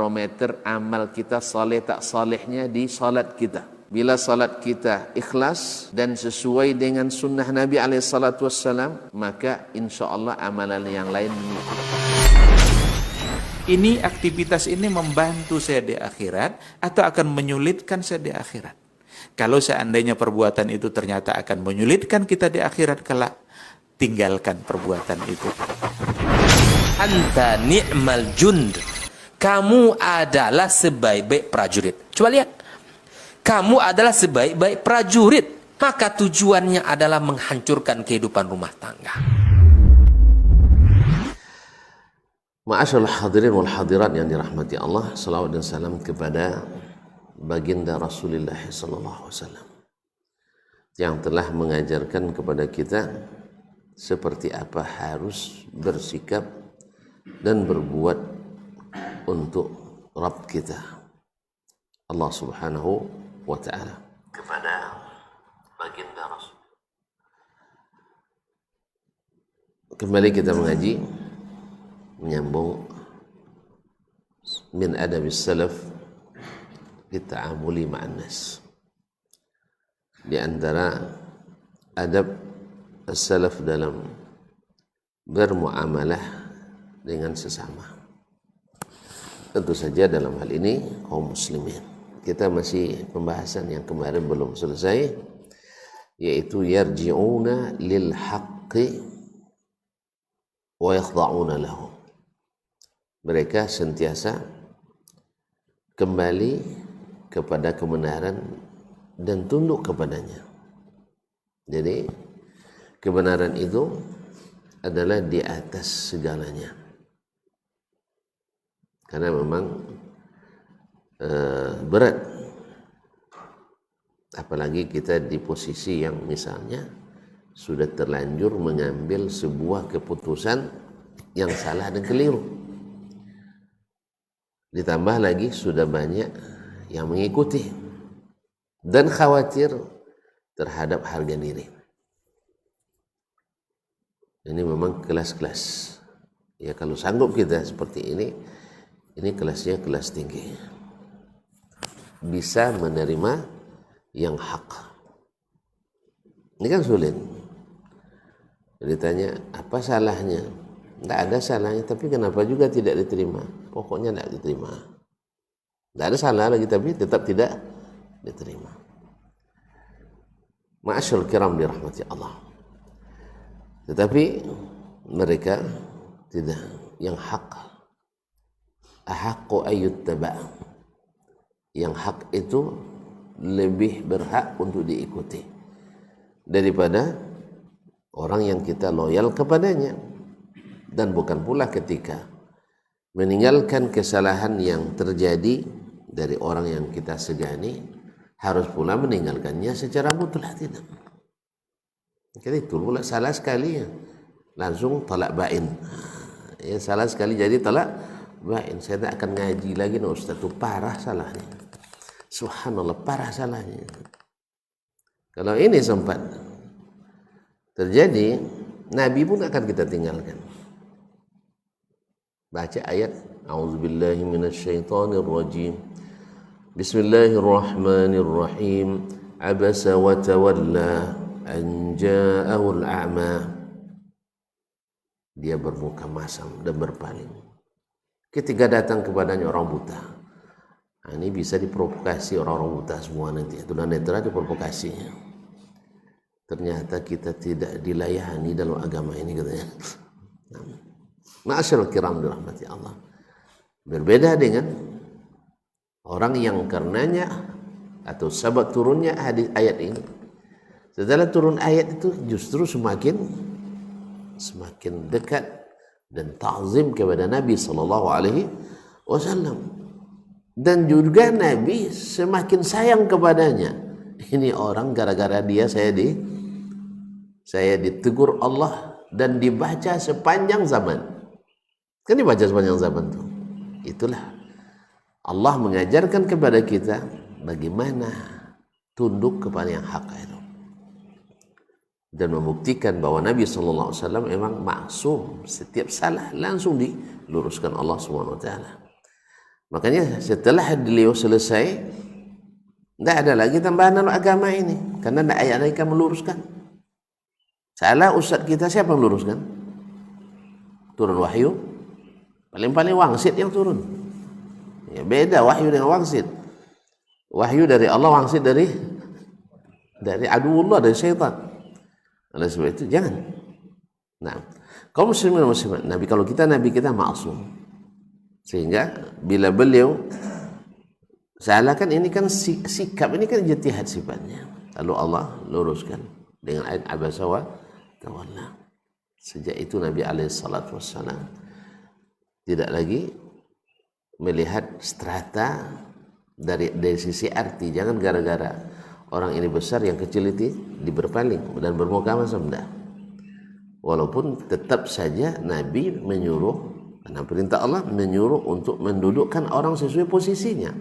barometer amal kita saleh tak salehnya di salat kita. Bila salat kita ikhlas dan sesuai dengan sunnah Nabi SAW, maka insya Allah amalan yang lain mengikut. Ini aktivitas ini membantu saya di akhirat atau akan menyulitkan saya di akhirat? Kalau seandainya perbuatan itu ternyata akan menyulitkan kita di akhirat kelak, tinggalkan perbuatan itu. Anta ni'mal jund. Kamu adalah sebaik-baik prajurit. Coba lihat. Kamu adalah sebaik-baik prajurit. Maka tujuannya adalah menghancurkan kehidupan rumah tangga. Ma'asyarul hadirin wal hadirat yang dirahmati Allah, salawat dan salam kepada baginda Rasulullah sallallahu alaihi wasallam yang telah mengajarkan kepada kita seperti apa harus bersikap dan berbuat untuk Rabb kita Allah Subhanahu wa ta'ala. Kepada baginda Rasul, kembali kita mengaji menyambung min adabis salaf fi ta'amuli ma'an nas. Di antara adab as-salaf dalam bermuamalah dengan sesama, tentu saja dalam hal ini kaum muslimin. Kita masih pembahasan yang kemarin belum selesai, yaitu yarji'una lil haqqi wa yakhda'una lahu. Mereka sentiasa kembali kepada kebenaran dan tunduk kepadanya. Jadi kebenaran itu adalah di atas segalanya. Karena memang berat, apalagi kita di posisi yang misalnya sudah terlanjur mengambil sebuah keputusan yang salah dan keliru, ditambah lagi sudah banyak yang mengikuti dan khawatir terhadap harga diri. Ini memang kelas-kelas ya, kalau sanggup kita seperti ini kelasnya kelas tinggi, bisa menerima yang hak. Ini kan sulit. Ditanya apa salahnya? Tidak ada salahnya, tapi kenapa juga tidak diterima? Pokoknya tidak diterima. Tidak ada salah lagi, tapi tetap tidak diterima. Ma'asyarul kiram dirahmati Allah. Tetapi mereka tidak, yang hak ahaqqu ayyuttaba', yang hak itu lebih berhak untuk diikuti daripada orang yang kita loyal kepadanya. Dan bukan pula ketika meninggalkan kesalahan yang terjadi dari orang yang kita segani harus pula meninggalkannya secara mutlak, tidak. Jadi itu pula salah sekali ya, langsung talak bain ya, salah sekali jadi talak bain. Saya tak akan ngaji lagi no Ustaz, itu parah salahnya. Subhanallah, parah salahnya. Kalau ini sempat terjadi, Nabi pun akan kita tinggalkan. Baca ayat A'udzubillahi minasyaitonirrajim. Bismillahirrahmanirrahim. Abasa wa tawalla an ja'ahul a'ma. Dia bermuka masam dan berpaling ketika datang kepadanya orang buta. Nah, ini bisa diprovokasi orang-orang buta semua nanti. Tunanetra diprovokasinya. Ternyata kita tidak dilayani dalam agama ini, katanya. Ma'asyarul kiram dirahmati Allah. Berbeda dengan orang yang karenanya atau sebab turunnya hadis ayat ini. Setelah turun ayat itu justru semakin dekat dan ta'zim kepada Nabi sallallahu alaihi wasallam. Dan juga Nabi semakin sayang kepadanya. Ini orang gara-gara dia saya ditegur Allah dan dibaca sepanjang zaman. Kan dibaca sepanjang zaman tuh. Itulah Allah mengajarkan kepada kita bagaimana tunduk kepada yang hak itu. Dan membuktikan bahwa Nabi sallallahu alaihi wasallam memang maksum, setiap salah langsung diluruskan Allah Subhanahu wa taala. Makanya setelah beliau selesai, tidak ada lagi tambahan dalam agama ini, karena tidak ayat mereka meluruskan. Salah ustaz kita, siapa yang meluruskan? Turun wahyu, paling-paling wangsit yang turun. Ya, beda wahyu dengan wangsit. Wahyu dari Allah, wangsit dari aduullah, dari syaitan. Oleh sebab itu jangan. Nah, kaum muslimin dan muslimat, Nabi kita maksum. Sehingga bila beliau salah, kan ini kan sikap, ini kan ijtihad sifatnya. Lalu Allah luruskan dengan ayat abasa wa tawalla. Sejak itu Nabi alaihissalatu wassalam tidak lagi melihat strata dari sisi arti. Jangan gara-gara orang ini besar, yang kecil itu diberpaling dan bermuka masam, enggak. Walaupun tetap saja Nabi menyuruh, karena perintah Allah menyuruh untuk mendudukkan orang sesuai posisinya.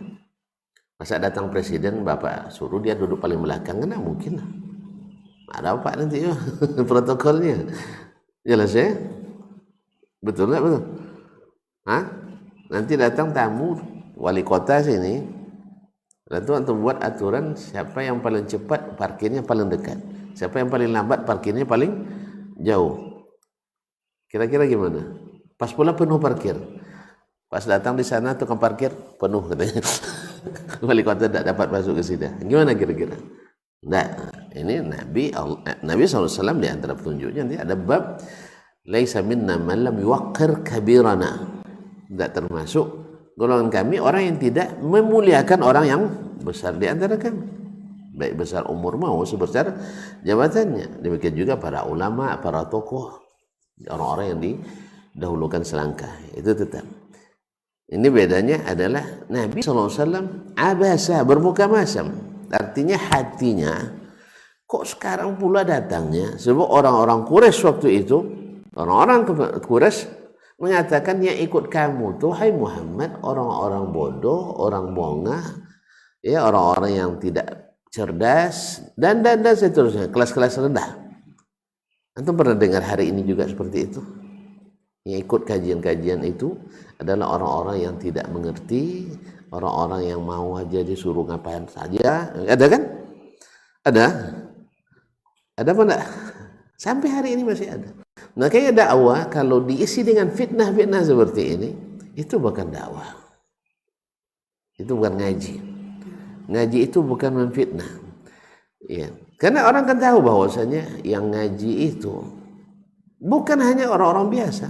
Masa datang presiden, bapak suruh dia duduk paling belakang, kan mungkin lah. Ada apa nanti ya protokolnya? Jelas ya? Betul nggak betul? Hah? Nanti datang tamu wali kota sini, lalu untuk buat aturan siapa yang paling cepat parkirnya paling dekat, siapa yang paling lambat parkirnya paling jauh. Kira-kira gimana? Pas pula penuh parkir. Pas datang di sana tukang parkir penuh katanya. Wali kota tidak dapat masuk ke sini. Gimana kira-kira? Nah, ini Nabi SAW di antara petunjuknya nanti ada bab laisa minna man lam yuwaqqir kabirana. Tidak termasuk golongan kami orang yang tidak memuliakan orang yang besar di antara kami. Baik besar umur mau sebesar jabatannya. Demikian juga para ulama, para tokoh, orang-orang yang didahulukan selangkah. Itu tetap. Ini bedanya adalah Nabi SAW abasa, bermuka masam. Artinya hatinya kok sekarang pula datangnya. Sebab orang-orang Quraisy waktu itu, orang-orang Quraisy mengatakan yang ikut kamu tuh, hai Muhammad, orang-orang bodoh, orang bongah, ya, orang-orang yang tidak cerdas, dan seterusnya, kelas-kelas rendah. Antum pernah dengar hari ini juga seperti itu? Yang ikut kajian-kajian itu adalah orang-orang yang tidak mengerti, orang-orang yang mau aja disuruh ngapain saja. Ada kan? Ada apa enggak? Sampai hari ini masih ada. Makanya dakwah kalau diisi dengan fitnah-fitnah seperti ini, itu bukan dakwah. Itu bukan ngaji. Ngaji itu bukan memfitnah. Ya. Karena orang kan tahu bahwasanya yang ngaji itu bukan hanya orang-orang biasa.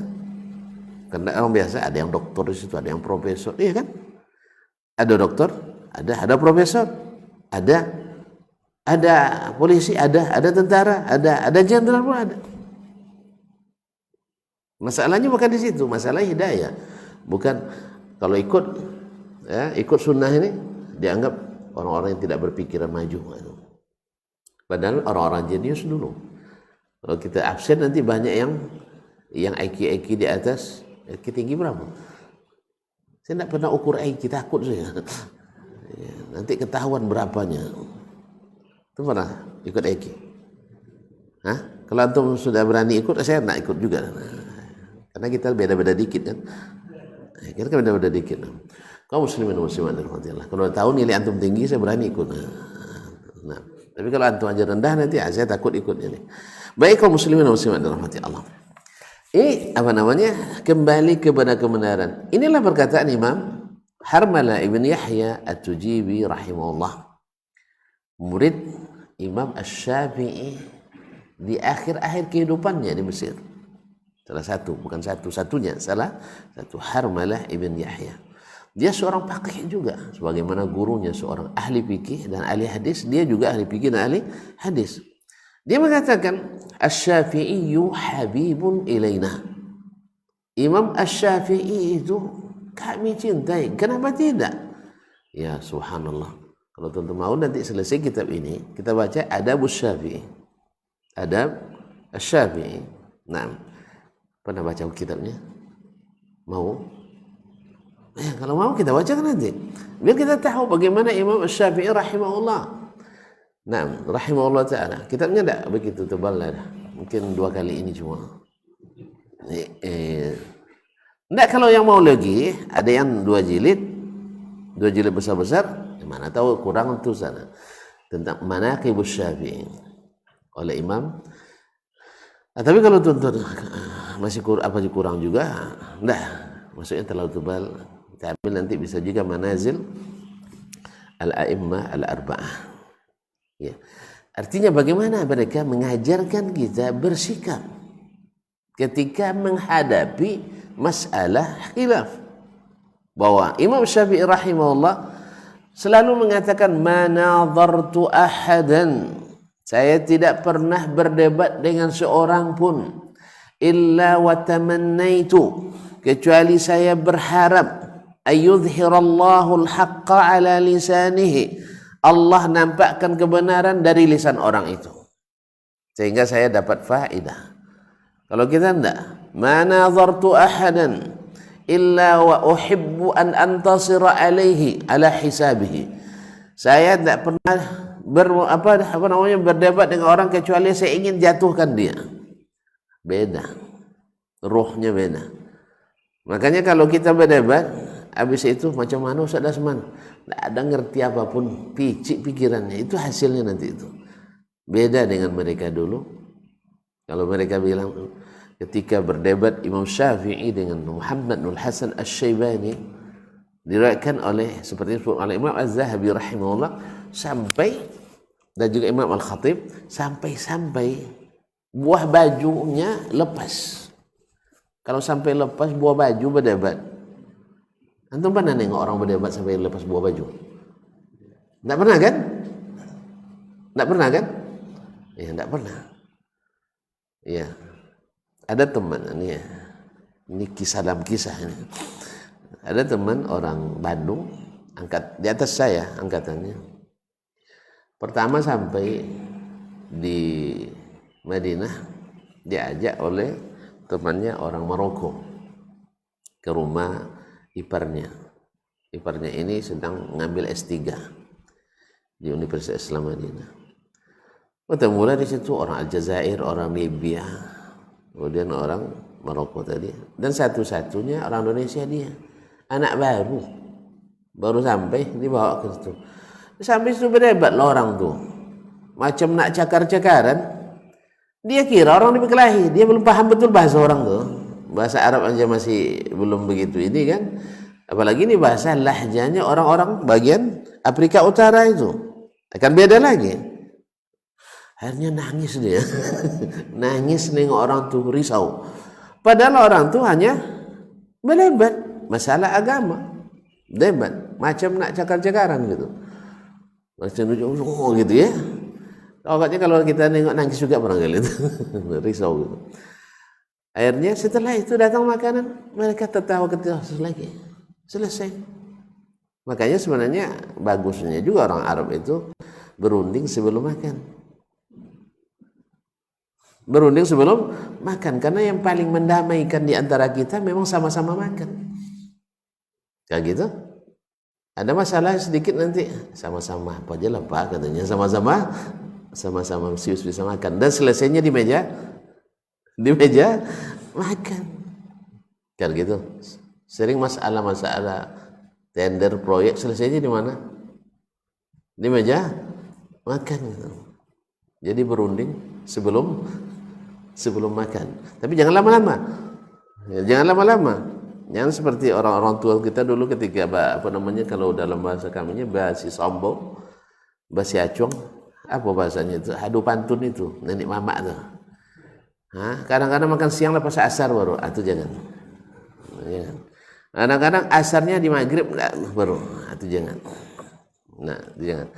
Karena orang biasa ada yang doktor di situ, ada yang profesor, iya kan? Ada dokter, ada profesor, ada polisi, ada tentara, ada jenderal pun ada. Masalahnya bukan di situ, masalah hidayah. Bukan kalau ikut sunnah ini dianggap orang-orang yang tidak berpikiran maju. Padahal orang-orang jenius dulu. Kalau kita absen nanti banyak yang IQ di atas, IQ tinggi berapa? Saya tidak pernah ukur IQ, takut saya. Nanti ketahuan berapanya. Itu pernah ikut IQ? Hah? Kalau antum sudah berani ikut, saya tidak ikut juga. Karena kita beda-beda dikit kan. Kita kan beda-beda dikit. Kaum muslimin dan muslimat rahmatullah. Kalau tahu nilai antum tinggi, saya berani ikut. Nah, tapi kalau antum aja rendah nanti saya takut ikut ini. Baik kaum muslimin dan muslimat rahmatullah. Ini apa namanya? Kembali kepada kebenaran. Inilah perkataan Imam Harmalah ibn Yahya At-Tujibi rahimahullah, murid Imam Asy-Syafi'i di akhir-akhir kehidupannya di Mesir. Salah satu, bukan satu-satunya, salah satu, Harmalah ibn Yahya. Dia seorang faqih juga, sebagaimana gurunya seorang ahli fikih dan ahli hadis, dia juga ahli fikih dan ahli hadis. Dia mengatakan Asy-Syafi'iyyu habibun ilaina. Imam Asy-Syafi'i itu kami cintai. Kenapa tidak? Ya subhanallah. Kalau tuan-tuan mau nanti selesai kitab ini, kita baca Adabus Syafi'i. Adab Asy-Syafi'i. Nah, pernah baca kitabnya? Mau? Kalau mau kita baca kan nanti. Biar kita tahu bagaimana Imam Asy-Syafi'i rahimahullah. Nah, rahimahullah ta'ala. Kitabnya tidak begitu tebal lah. Mungkin 2 kali ini cuma. Tidak, kalau yang mau lagi, ada yang 2 jilid, 2 jilid besar-besar, mana tahu kurang itu sana. Tentang Manaqibus Syafi'i oleh Imam. Nah, tapi kalau tuntut masih kurang juga, enggak, maksudnya terlalu tebal. Kita ambil nanti bisa juga Manazil Al-A'immah Al-Arba'ah. Ya. Artinya bagaimana mereka mengajarkan kita bersikap ketika menghadapi masalah khilaf. Bahwa Imam Syafi'i rahimahullah selalu mengatakan manadhartu ahadan, saya tidak pernah berdebat dengan seorang pun illa wa tamannaitu, kecuali saya berharap ayyudhhirallahu al-haqqa ala lisanihi, Allah nampakkan kebenaran dari lisan orang itu sehingga saya dapat faedah. Kalau kita enggak, manadhartu ahadan illa wa uhibbu an antasira alaihi ala hisabihi, saya tidak pernah berdebat dengan orang kecuali saya ingin jatuhkan dia. Beda, ruhnya beda. Makanya kalau kita berdebat habis itu macam mana Ustaz Dasman, tidak ada ngerti apapun, picik pikirannya, itu hasilnya nanti itu beda dengan mereka dulu. Kalau mereka bilang ketika berdebat Imam Syafi'i dengan Muhammad bin Hasan Asy-Syaibani, diriwayatkan oleh seperti oleh Imam Az-Zahabi rahimahullah, sampai dan juga Imam Al-Khatib sampai buah bajunya lepas. Kalau sampai lepas buah baju berdebat, antum pernah nengok orang berdebat sampai lepas buah baju? Tidak pernah kan? Tidak pernah kan? Ya, tidak pernah. Ya, ada teman ini kisah dalam kisah ini. Ada teman orang Bandung, di atas saya angkatannya. Pertama sampai di Madinah diajak oleh temannya orang Maroko ke rumah iparnya. Iparnya ini sedang mengambil S3 di Universitas Islam Madinah. Ketemulah di situ orang Aljazair, orang Libya, kemudian orang Maroko tadi, dan satu-satunya orang Indonesia dia, anak baru sampai dibawa ke situ. Sampai situ berdebat lah orang tuh, macam nak cakar-cakaran. Dia kira orang dibekelahi, dia belum paham betul bahasa orang tuh, bahasa Arab aja masih belum begitu ini kan, apalagi ini bahasa lahjanya orang-orang bagian Afrika Utara itu akan beda lagi. Akhirnya nangis dia nangis nengok orang tuh, risau, padahal orang tuh hanya berdebat masalah agama, debat macam nak cakar-cakaran gitu, macam gitu ya. Agaknya kalau kita nengok nangis juga barangkali itu risau gitu. Akhirnya setelah itu datang makanan, mereka tertawa-ketawa lagi, selesai. Makanya sebenarnya bagusnya juga orang Arab itu berunding sebelum makan. Berunding sebelum makan, karena yang paling mendamaikan di antara kita memang sama-sama makan. Kayak gitu. Ada masalah sedikit nanti sama-sama apa aja lah Pak katanya, sama-sama bisa makan, dan selesainya di meja makan. Kayak gitu. Sering masalah tender proyek selesainya di mana? Di meja makan gitu. Jadi berunding sebelum makan. Tapi jangan lama-lama. Ya, jangan lama-lama. Jangan seperti orang-orang tua kita dulu ketika kalau dalam bahasa kaminya basi sombong, basi acung, apa bahasanya itu? Adu pantun itu, nenek mama tuh. Kadang-kadang makan siang lepas asar baru, itu jangan. Ya. Kadang-kadang asarnya di maghrib baru, itu jangan. Nah, jangan.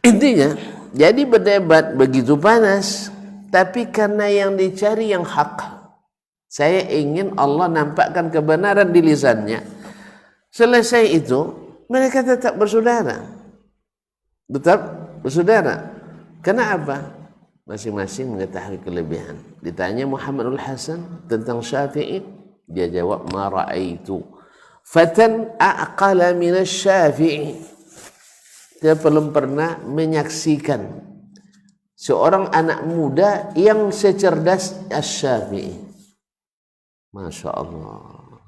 Intinya, jadi berdebat begitu panas, tapi karena yang dicari yang hak. Saya ingin Allah nampakkan kebenaran di lisannya. Selesai itu, mereka tetap bersaudara. Karena apa? Masing-masing mengetahui kelebihan. Ditanya Muhammadul Hasan tentang Syafi'i, dia jawab ma ra'aitu fatan aqala min asy-Syafi'i. Dia belum pernah menyaksikan seorang anak muda yang secerdas Asy-Syafi'i. Masya Allah.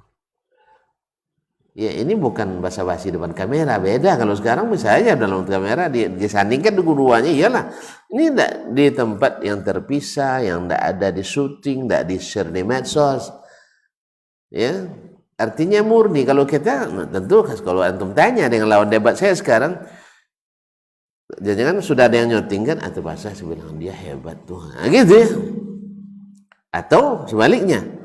Ya ini bukan basa-basi depan kamera, beda. Kalau sekarang misalnya dalam kamera disandingkan keduanya, iyalah ini tidak di tempat yang terpisah, yang tidak ada di syuting, tidak di share di medsos, ya. Artinya murni. Kalau kita tentu kalau antum tanya dengan lawan debat saya sekarang, jangan sudah ada yang nyoting kan, atau bahasa saya bilang dia hebat tuh, nah, gitu ya. Atau sebaliknya.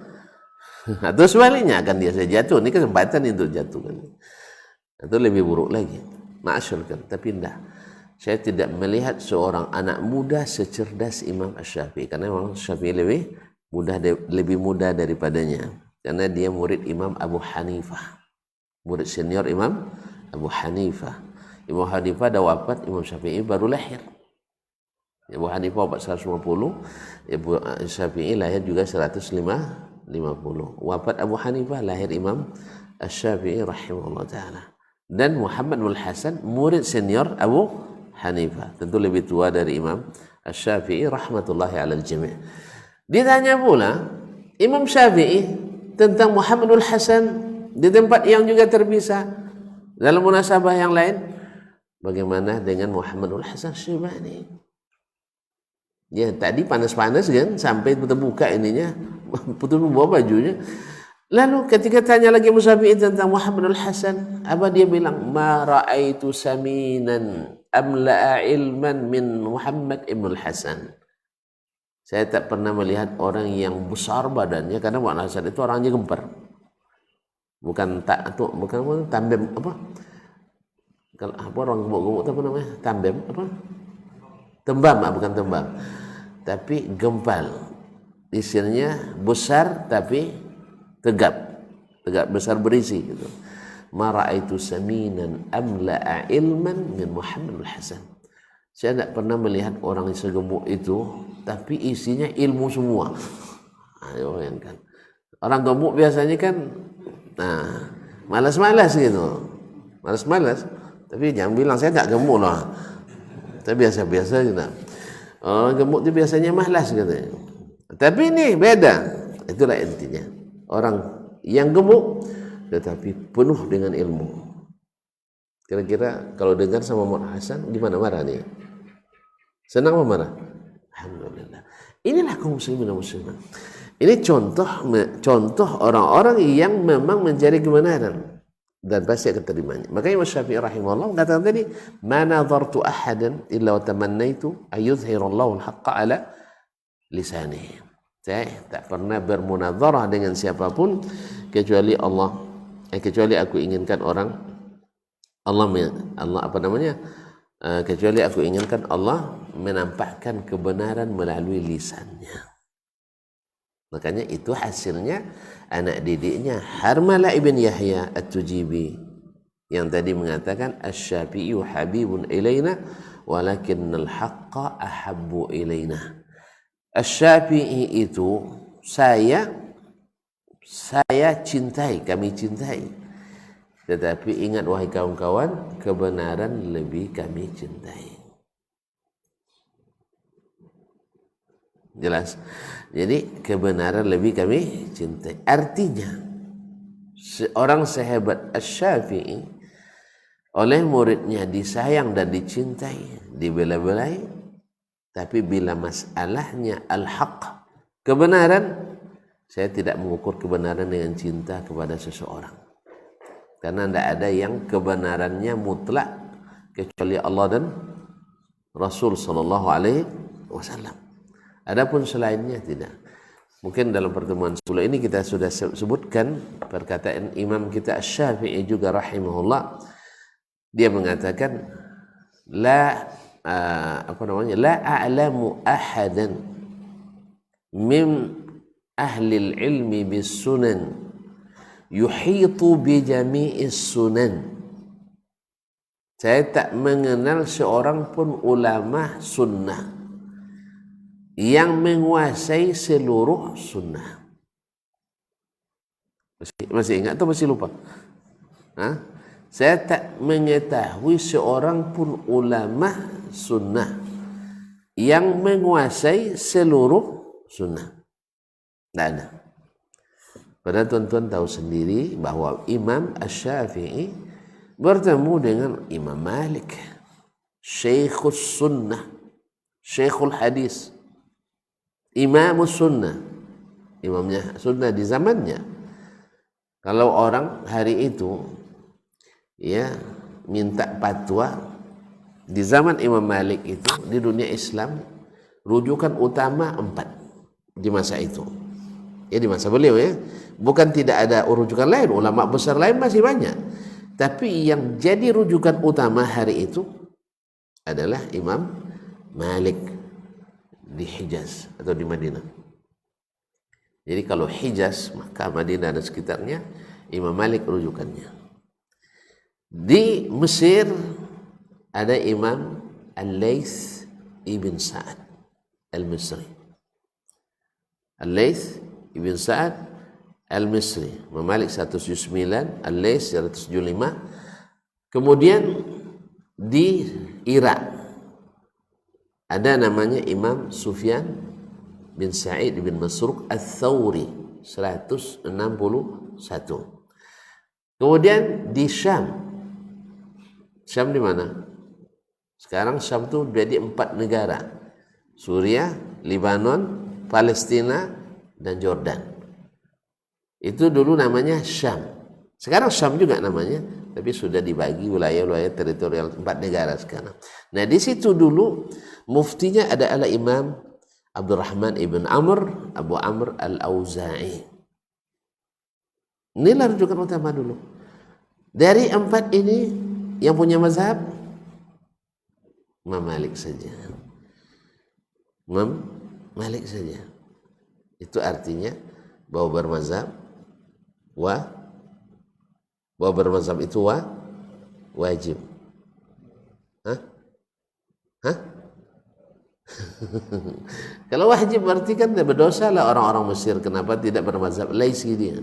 Atau sebaliknya akan dia saja jatuh. Ini kesempatan untuk jatuh kan. Atau lebih buruk lagi. Ma'asyurkan. Tapi tidak. Saya tidak melihat seorang anak muda secerdas Imam Asy-Syafi'i. Karena Imam Asy-Syafi'i lebih muda daripadanya. Karena dia murid Imam Abu Hanifah. Murid senior Imam Abu Hanifah. Imam Hanifah dah wafat, Imam Syafi'i baru lahir. Abu Hanifah wafat 150. Imam Syafi'i lahir juga 150. Wafat Abu Hanifah, lahir Imam Asy-Syafi'i rahimahullah ta'ala. Dan Muhammad bin Hasan murid senior Abu Hanifah, tentu lebih tua dari Imam Asy-Syafi'i rahmatullahi alal jami'. Ditanya pula Imam Syafi'i tentang Muhammad bin Hasan di tempat yang juga terpisah dalam munasabah yang lain, bagaimana dengan Muhammad bin Hasan Syibani? Ya tadi panas-panas kan sampai terbuka ininya, putus membawa bajunya. Lalu ketika tanya lagi Musyafi'i tentang Muhammad al-Hasan, apa dia bilang? Ma ra'aitu saminan amla'a ilman min Muhammad ibn al-Hasan. Saya tak pernah melihat orang yang besar badannya, karena Muhammad al-Hasan itu orangnya gempar. Bukan tambem apa? Kalau apa orang gemuk-gemuk apa namanya? Tambem apa? Tembam, bukan tembam. Tapi gempal. Istilahnya besar tapi tegap besar berisi gitu. Ma ra'aitu saminan amla'a ilman min Muhammad al-Hasan. Saya tidak pernah melihat orang yang segemuk itu tapi isinya ilmu semua. Ayo bayangkan. Orang gemuk biasanya kan malas-malas gitu. Malas-malas. Tapi jangan bilang saya tak gemuk lah. Tapi biasa-biasa juga. Orang gemuk itu biasanya malas katanya. Tapi ini beda. Itulah intinya. Orang yang gemuk tetapi penuh dengan ilmu. Kira-kira kalau dengar sama Muhammad Hasan gimana marah nih? Senang apa marah? Alhamdulillah. Inilah kaum muslimin dan muslimat. Ini contoh orang-orang yang memang mencari kebenaran dan pasti akan terimanya. Makanya Imam Syafi'i rahimahullah katakan tadi, "Ma nadhartu ahadan illa wa tamannaitu ayuzhirallahu al-haqqa ala lisanihi." Saya tak pernah bermunadzarah dengan siapapun kecuali aku inginkan kecuali aku inginkan Allah menampakkan kebenaran melalui lisannya. Makanya itu hasilnya anak didiknya Harmalah ibn Yahya At-Tujibi yang tadi mengatakan Asy-Syafi'i habibun ilaina walakinnal haqqa ahabbu ilaina. Asy-Syafi'i itu saya cintai, kami cintai. Tetapi ingat wahai kawan-kawan, kebenaran lebih kami cintai. Jelas? Jadi kebenaran lebih kami cintai. Artinya seorang sahabat Asy-Syafi'i oleh muridnya disayang dan dicintai, dibela-belai, tapi bila masalahnya al-haq, kebenaran, saya tidak mengukur kebenaran dengan cinta kepada seseorang. Karena tidak ada yang kebenarannya mutlak kecuali Allah dan Rasul sallallahu alaihi wasallam. Adapun selainnya tidak. Mungkin dalam pertemuan sebelum ini kita sudah sebutkan perkataan imam kita Asy-Syafi'i juga rahimahullah. Dia mengatakan la a'lamu ahadan min ahli al-ilmi bis sunan yuhitu bi jami'is sunan. Saya tak mengenal seorang pun ulama sunnah yang menguasai seluruh sunnah. Masih ingat atau masih lupa? Saya tak mengetahui seorang pun ulama sunnah yang menguasai seluruh sunnah. Tidak ada. Padahal tuan-tuan tahu sendiri bahwa Imam Asy-Syafi'i bertemu dengan Imam Malik, Syekhus Sunnah, Syekhul Hadis, Imamus Sunnah, imamnya sunnah di zamannya. Kalau orang hari itu ya minta fatwa di zaman Imam Malik itu di dunia Islam, rujukan utama 4 di masa itu. Ya di masa beliau ya. Bukan tidak ada rujukan lain, ulama besar lain masih banyak. Tapi yang jadi rujukan utama hari itu adalah Imam Malik di Hijaz atau di Madinah. Jadi kalau Hijaz, maka Madinah dan sekitarnya, Imam Malik rujukannya. Di Mesir ada Imam Al-Laits ibn Sa'ad Al-Misri. Al-Laits ibn Sa'ad Al-Misri, Imam Malik 179, Al-Laits 175. Kemudian di Irak ada namanya Imam Sufyan bin Sa'id bin Masruq Al-Thawri 161. Kemudian di Syam. Syam di mana? Sekarang Syam itu jadi 4 negara. Suriah, Lebanon, Palestina, dan Jordan. Itu dulu namanya Syam. Sekarang Syam juga namanya, tapi sudah dibagi wilayah-wilayah teritorial 4 negara sekarang. Nah, di situ dulu muftinya adalah Imam Abdurrahman ibn Amr, Abu Amr Al-Auza'i. Inilah rujukan utama dulu. Dari 4 ini yang punya mazhab Imam Malik saja. Imam Malik saja. Itu artinya bahwa bermazhab itu wajib. Hah? Kalau wajib berarti kan berdosa lah orang-orang Mesir. Kenapa tidak bermazhab Laisi dia?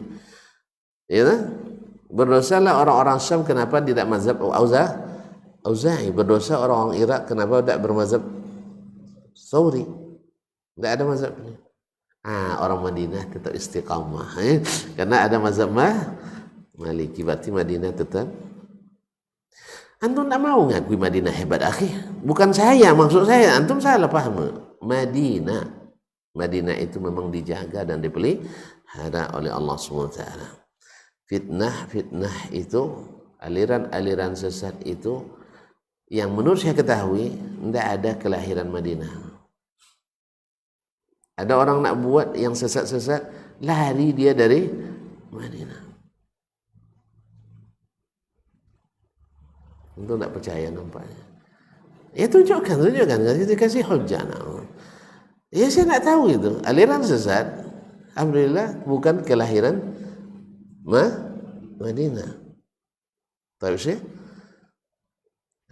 Ya, berdosa lah orang-orang Syam. Kenapa tidak mazhab Auza'i? Berdosa orang-orang Irak. Kenapa tidak bermazhab Thawri? Tidak ada mazhabnya. Orang Madinah tetap istiqamah karena ada mazhab Maliki. Berarti Madinah tetap. Antum tak mau ngakui Madinah hebat, akhi. Bukan saya, maksud saya antum salah paham. Madinah itu memang dijaga dan dipelihara oleh Allah SWT. Fitnah itu, aliran sesat itu, yang menurut saya ketahui tidak ada kelahiran Madinah. Ada orang nak buat yang sesat-sesat, lari dia dari Madinah. Untuk tak percaya nampaknya. Ya tunjukkan. Kasih hujjah. Ya saya nak tahu itu. Aliran sesat, alhamdulillah bukan kelahiran Madinah. Tahu sih?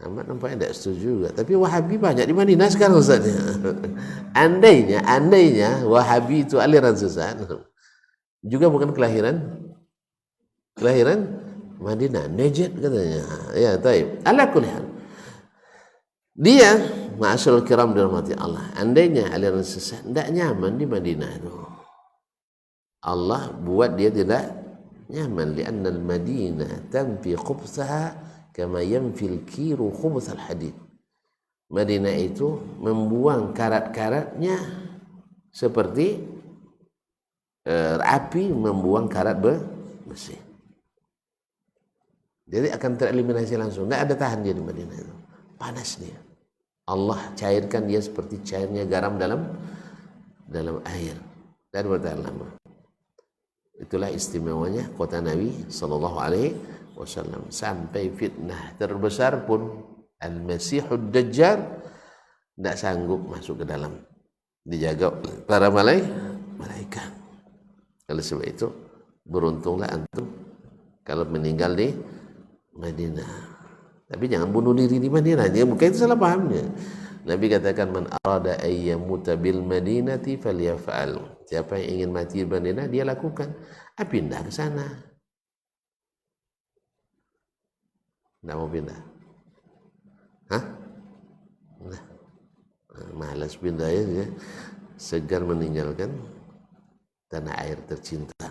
Ahmad nampaknya tidak setuju juga. Tapi Wahabi banyak di Madinah sekarang Ustaznya. Andainya Wahabi itu aliran sesat, juga bukan kelahiran Madinah, Najd katanya. Ya, taib. Ala kulli hal. Dia, ma'asyiral kiram dirahmati Allah, andainya aliran sesat tidak nyaman di Madinah itu. Allah buat dia tidak nyaman, li'anna al-Madinah tanfi khubthaha kama yanfil kiru khubthal hadid. Madinah itu membuang karat-karatnya seperti api membuang karat besi. Jadi akan tereliminasi langsung. Tidak ada tahan dia di Madinah itu. Panas dia. Allah cairkan dia seperti cairnya garam dalam air dan bertahan lama. Itulah istimewanya kota Nabi sallallahu alaihi wasallam. Sampai fitnah terbesar pun Al-Masihud Dajjal tidak sanggup masuk ke dalam, dijaga para malaikat. Oleh sebab itu beruntunglah antum kalau meninggal di Madinah. Tapi jangan bunuh diri di Madinah. Bukan itu salah pahamnya. Nabi katakan man arada ayyamuta bil madinati falyaf'al. Siapa yang ingin mati di Madinah dia lakukan. Pindah ke sana. Tidak mau pindah. Hah? Nah, malas pindah ya. Segar meninggalkan tanah air tercinta.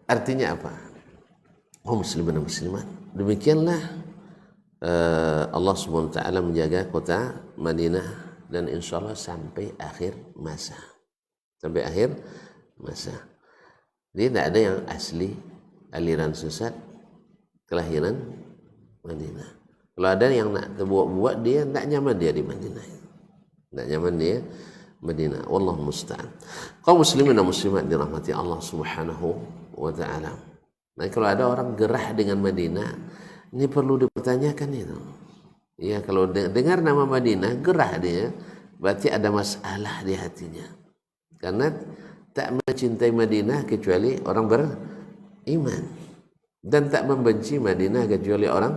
Artinya apa? Oh muslimin dan muslimat, demikianlah Allah Subhanahu wa taala menjaga kota Madinah dan insyaallah sampai akhir masa. Sampai akhir masa. Dia tidak ada yang asli aliran sesat kelahiran Madinah. Kalau ada yang nak terbuat-buat, dia tidak nyaman dia di Madinah. Tidak nyaman dia Madinah. Wallahu musta'an. Kaum muslimin dan muslimat dirahmati Allah Subhanahu wa taala. Nah, kalau ada orang gerah dengan Madinah, ini perlu dipertanyakan itu. Ya, kalau dengar nama Madinah gerah dia, berarti ada masalah di hatinya. Karena tak mencintai Madinah kecuali orang beriman, dan tak membenci Madinah kecuali orang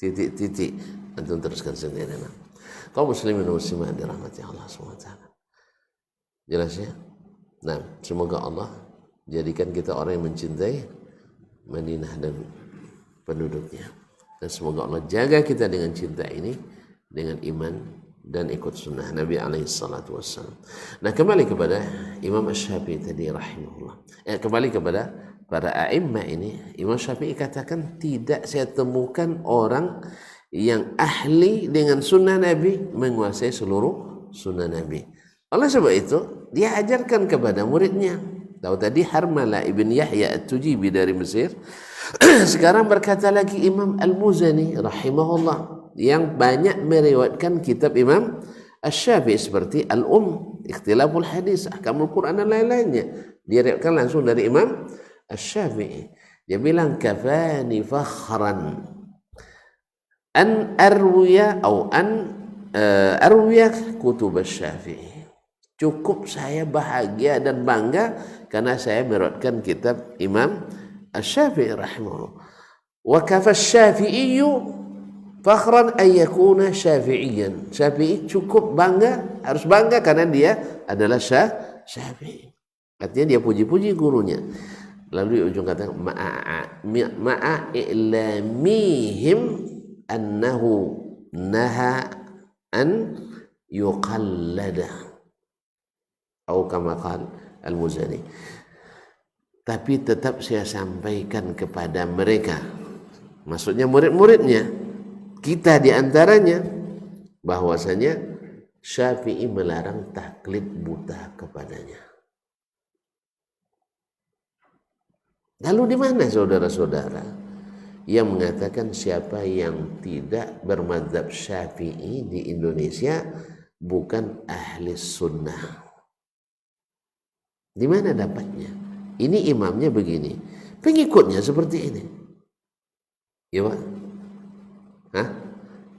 titik-titik. Antum teruskan sendiri. Kaum muslimin dan muslimat dirahmati Allah SWT. Jelas ya? Nah, semoga Allah jadikan kita orang yang mencintai Madinah dan penduduknya. Dan semoga Allah jaga kita dengan cinta ini, dengan iman dan ikut sunnah Nabi alaihissalatu wassalam. Nah, kembali kepada Imam Asy-Syafi'i tadi rahimahullah. Kembali kepada para a'immah ini, Imam Syafi'i katakan tidak saya temukan orang yang ahli dengan sunnah Nabi menguasai seluruh sunnah Nabi. Oleh sebab itu dia ajarkan kepada muridnya. Tahu tadi Harmalah ibn Yahya At-Tujibi dari Mesir. Sekarang berkata lagi Imam Al-Muzani rahimahullah yang banyak meriwayatkan kitab Imam Asy-Syafi'i seperti Ikhtilaful Hadis, Ahkamul Quran dan lain-lainnya. Dia riwayatkan langsung dari Imam Asy-Syafi'i. Dia bilang kafani fakhran an arwiya atau arwiya kutub Asy-Syafi'i. Cukup saya bahagia dan bangga karena saya meriwayatkan kitab Imam Asy-Syafi'i rahimahullah. Wa kafa Asy-Syafi'i fakhran ay yakuna Syafi'iyan. Syafi'i cukup bangga, harus bangga karena dia adalah Syafi'i. Artinya dia puji-puji gurunya. Lalu di ujung kata ma'a i'lamihim annahu naha an yuqallada. Atau kama qala Al-Muzani. Tapi tetap saya sampaikan kepada mereka, maksudnya murid-muridnya, kita di antaranya, bahwasanya Syafi'i melarang taklid buta kepadanya. Lalu di mana saudara-saudara yang mengatakan siapa yang tidak bermadzhab Syafi'i di Indonesia bukan ahli sunnah? Di mana dapatnya? Ini imamnya begini, pengikutnya seperti ini. Ya Pak? Hah?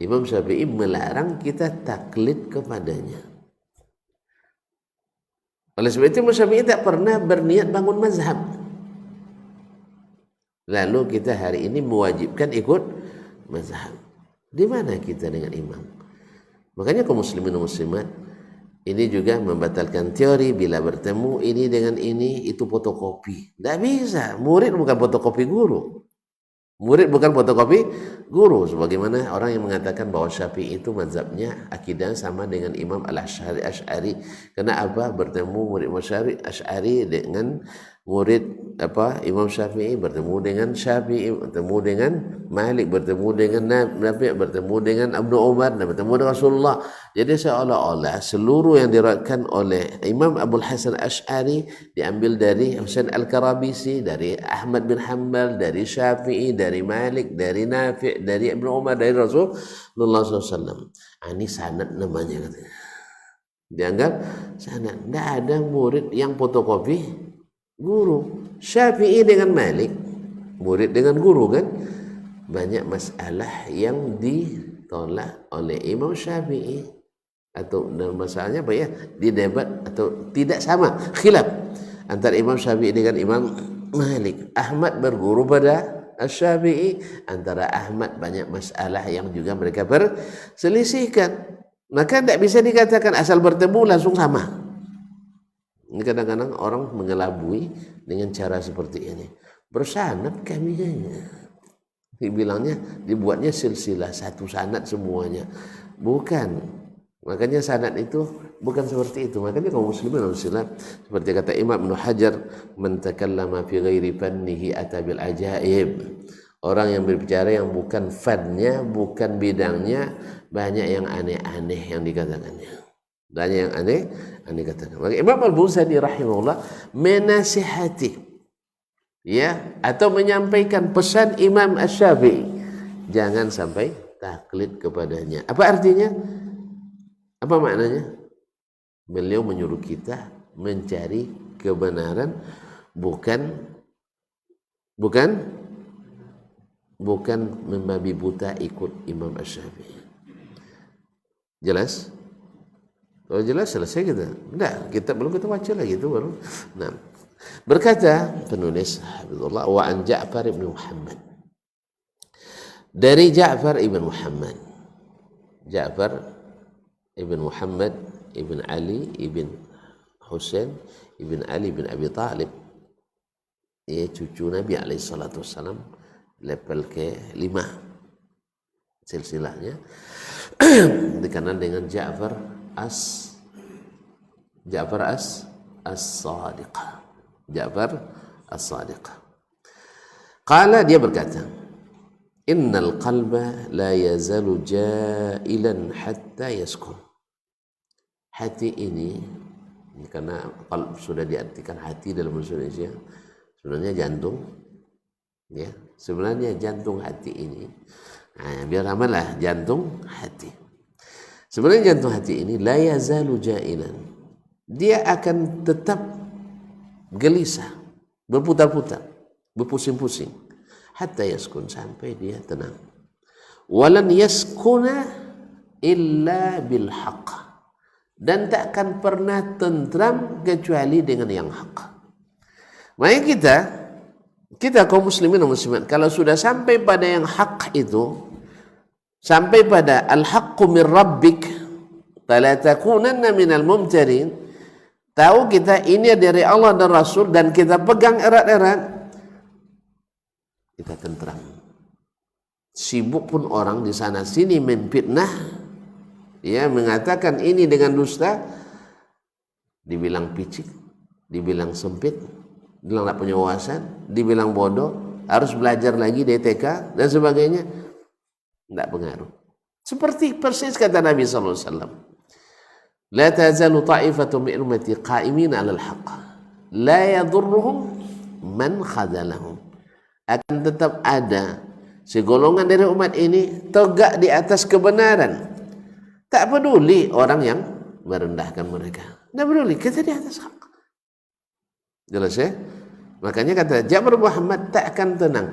Imam Syafi'i melarang kita taklid kepadanya. Oleh sebab itu Imam Syafi'i tak pernah berniat bangun mazhab. Lalu kita hari ini mewajibkan ikut mazhab. Di mana kita dengan imam? Makanya kaum muslimin dan muslimat, ini juga membatalkan teori bila bertemu ini dengan ini itu fotokopi. Tidak bisa. Murid bukan fotokopi guru. Murid bukan fotokopi guru. Sebagaimana orang yang mengatakan bahwa Syafi'i itu mazhabnya akidah sama dengan Imam Al-Asy'ari. Karena apa? Bertemu murid Asy'ari dengan murid Imam Syafi'i, bertemu dengan Syafi'i, bertemu dengan Malik, bertemu dengan Nafi', bertemu dengan Ibnu Umar, dan bertemu dengan Rasulullah. Jadi seolah-olah seluruh yang diriwayatkan oleh Imam Abul Hasan Asy'ari diambil dari Husain Al-Karabisi, dari Ahmad bin Hanbal, dari Syafi'i, dari Malik, dari Nafi', dari Ibnu Umar, dari Rasulullah SAW. Ini sanad namanya katanya. Dianggap sanad. Tidak ada murid yang fotokopi guru. Syafi'i dengan Malik, murid dengan guru kan. Banyak masalah yang ditolak oleh Imam Syafi'i, atau dalam masalahnya apa ya, di debat atau tidak sama, khilaf antara Imam Syafi'i dengan Imam Malik. Ahmad berguru pada Asy-Syafi'i, antara Ahmad banyak masalah yang juga mereka berselisihkan. Maka tidak bisa dikatakan asal bertemu langsung sama. Ini kadang-kadang orang mengelabui dengan cara seperti ini. Bersanad kami dibilangnya, dibuatnya silsilah satu sanad semuanya. Bukan. Makanya sanad itu bukan seperti itu. Makanya kaum muslimin dan muslimat, seperti kata Imam Ibnu Hajar, man takallama fi ghairi fannihi ata bil ajaib. Orang yang berbicara yang bukan fannya, bukan bidangnya, banyak yang aneh-aneh yang dikatakannya. Banyak yang aneh dikatakan. Maka Imam Al-Buzani rahimahullah menasihati, ya, atau menyampaikan pesan Imam Asy-Syafi'i, jangan sampai taklid kepadanya. Apa artinya? Apa maknanya? Beliau menyuruh kita mencari kebenaran, bukan membabi buta ikut Imam Asy-Syafi'i. Jelas? Kalau jelas selesai kita. Enggak, kita belum kita baca lagi itu baru. Nah, berkata penulis Habibullah wa an Ja'far ibn Muhammad. Dari Ja'far ibn Muhammad. Ja'far ibn Muhammad ibn Ali ibn Husain ibn Ali ibn Abi Talib. Ia cucu Nabi alaihi salatu wassalam, level ke-5 silsilahnya. Dikenal dengan Ja'far as-Sadiqah. Ja'far as-Sadiqah. Qala, dia berkata, innal qalba la yazalu jailan hatta yaskun. Hati ini, karena qalb sudah diartikan hati dalam bahasa Indonesia, sebenarnya jantung, ya, sebenarnya jantung hati ini, nah, biar amalah jantung hati. Sebenarnya jantung hati ini la yazalu jailan, dia akan tetap gelisah, berputar-putar, berpusing-pusing, hatta yaskun, sampai dia tenang. Walan yaskuna illa bil haqq, dan tak akan pernah tentram kecuali dengan yang hak. Makanya kita kaum muslimin dan muslimat, kalau sudah sampai pada yang hak itu, sampai pada al-haqqu min rabbik fala takunanna minal mumtarin, tahu kita ini dari Allah dan Rasul dan kita pegang erat-erat, kita tentram. Sibuk pun orang di sana sini menfitnah, ya, mengatakan ini dengan dusta, dibilang picik, dibilang sempit, dibilang tak punya wawasan, dibilang bodoh, harus belajar lagi DTK dan sebagainya. Tidak pengaruh. Seperti persis kata Nabi SAW, la tazalu ta'ifatun min ummati qa'imin 'alal haqq la yadurruhum man khadalahum. Akan tetap ada segolongan dari umat ini tegak di atas kebenaran, tak peduli orang yang merendahkan mereka, tidak peduli, kita di atas hak. Jelas ya? Makanya kata Ja'far Muhammad tak akan tenang.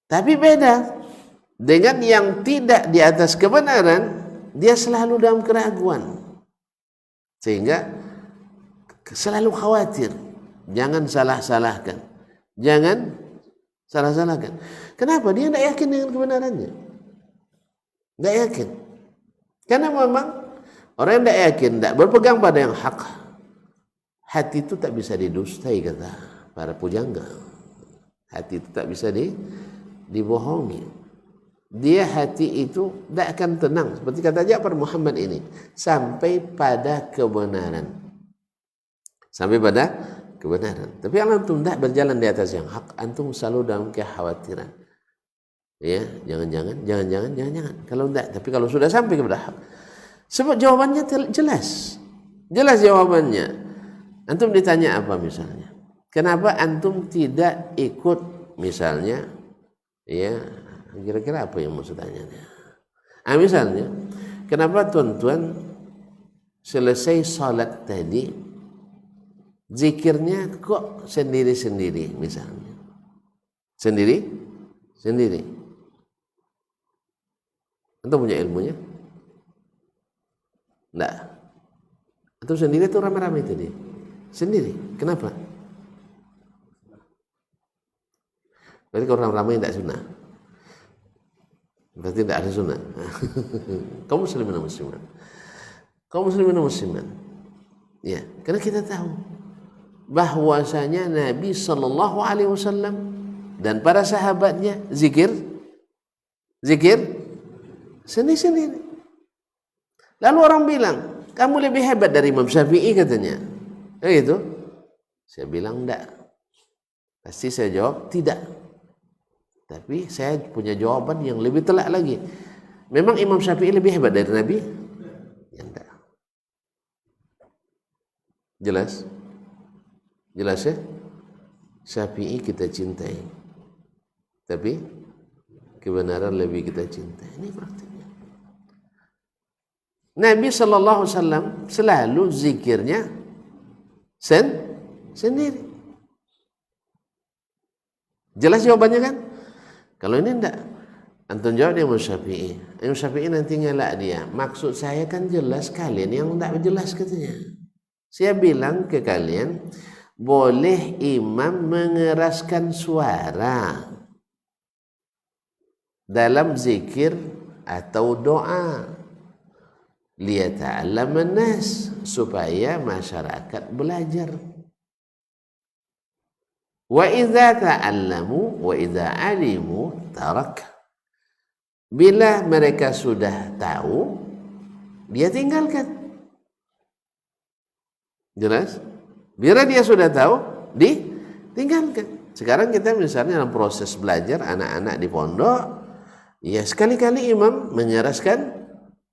Tapi beda dengan yang tidak di atas kebenaran, dia selalu dalam keraguan, sehingga selalu khawatir. Jangan salah-salahkan, jangan salah-salahkan. Kenapa? Dia tidak yakin dengan kebenarannya, tidak yakin. Karena memang orang yang tidak yakin, tidak berpegang pada yang hak, hati itu tak bisa didustai, kata para pujangga. Hati itu tak bisa dibohongi. Dia hati itu tidak akan tenang, seperti kata Ja'far Muhammad ini, sampai pada kebenaran. Sampai pada kebenaran. Tapi kalau antum tidak berjalan di atas yang hak, antum selalu dalam kekhawatiran. Ya, jangan-jangan. Kalau tidak, tapi kalau sudah sampai kepada hak, sebab jawabannya jelas. Jelas jawabannya. Antum ditanya apa misalnya? Kenapa antum tidak ikut misalnya, ya, kira-kira apa yang maksud tanya? Misalnya, kenapa tuan-tuan selesai salat tadi zikirnya kok sendiri-sendiri misalnya? Sendiri? Antum punya ilmunya? Enggak. Atau sendiri itu rame-rame tadi? Sendiri. Kenapa? Berarti kalau rame-rame tidak sunnah. Berarti tidak ada sunnah. Kaum muslimin dan muslimat. Kaum muslimin dan muslimat. Ya, karena kita tahu bahwasanya Nabi sallallahu alaihi wasallam dan para sahabatnya zikir sendiri-sendiri. Lalu orang bilang, kamu lebih hebat dari Imam Syafi'i katanya. Gitu. Saya bilang enggak. Pasti saya jawab tidak. Tapi saya punya jawaban yang lebih telak lagi. Memang Imam Syafi'i lebih hebat dari Nabi? Ya enggak. Jelas? Jelas ya? Syafi'i kita cintai. Tapi kebenaran lebih kita cintai. Ini praktiknya. Nabi SAW selalu zikirnya sendiri. Jelas jawabannya kan? Kalau ini enggak, antum jawab Imam Syafi'i. Imam Syafi'i nanti ngelak dia. Maksud saya kan jelas, kalian yang enggak jelas katanya. Saya bilang ke kalian, boleh imam mengeraskan suara dalam zikir atau doa. Liyata'allaman nas, supaya masyarakat belajar. Wa idza ta'allamu wa idza alimu tarak. Bila mereka sudah tahu, dia tinggalkan. Jelas? Bila dia sudah tahu, ditinggalkan. Sekarang kita misalnya dalam proses belajar anak-anak di pondok, ya sekali-kali imam menyeraskan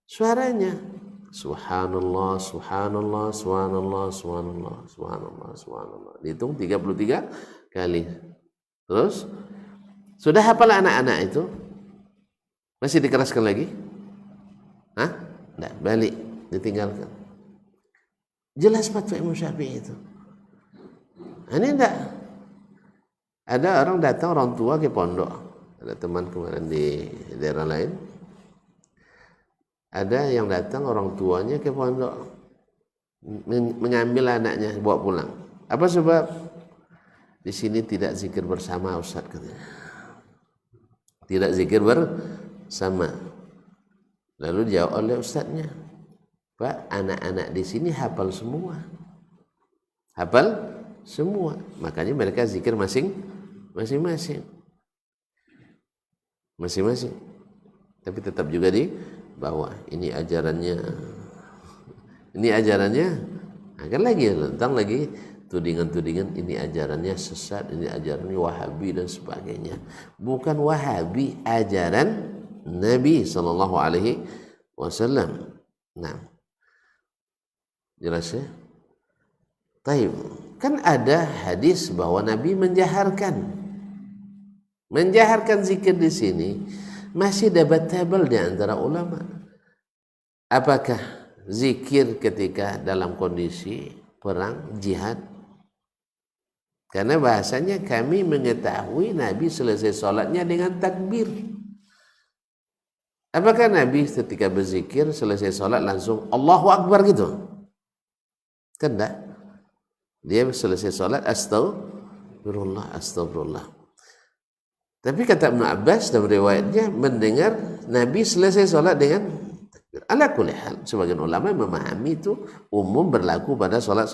suaranya. Subhanallah, subhanallah, subhanallah, subhanallah, subhanallah, subhanallah. Dihitung 33 kali. Terus sudah hafal anak-anak itu? Masih dikeraskan lagi? Hah? Enggak, balik, ditinggalkan. Jelas fatwa Imam Syafi'i itu. Ini enggak. Ada orang datang, orang tua ke pondok. Ada teman kemarin di daerah lain. Ada yang datang orang tuanya ke pondok mengambil anaknya bawa pulang. Apa sebab? Di sini tidak zikir bersama Ustaz katanya. Tidak zikir bersama. Lalu jawab oleh ustaznya, Pak, anak-anak di sini hafal semua. Hafal semua. Makanya mereka zikir masing-masing. Masing-masing. Tapi tetap juga di bawah. Ini ajarannya. Akan lagi tentang lagi tudingan-tudingan ini ajarannya sesat, ini ajarannya Wahabi dan sebagainya. Bukan Wahabi, ajaran Nabi sallallahu alaihi wasallam. Nah. Jelas ya? Taib. Kan ada hadis bahwa Nabi menjaharkan zikir di sini. Masih debatable di antara ulama. Apakah zikir ketika dalam kondisi perang, jihad? Karena bahasanya kami mengetahui Nabi selesai sholatnya dengan takbir. Apakah Nabi ketika berzikir selesai sholat langsung Allahu Akbar gitu? Kan enggak. Dia selesai sholat astagfirullah, astagfirullah. Tapi kata Ibnu Abbas dalam riwayatnya mendengar Nabi selesai sholat dengan takbir. Ala kulli hal, sebagian ulama memahami itu umum berlaku pada sholat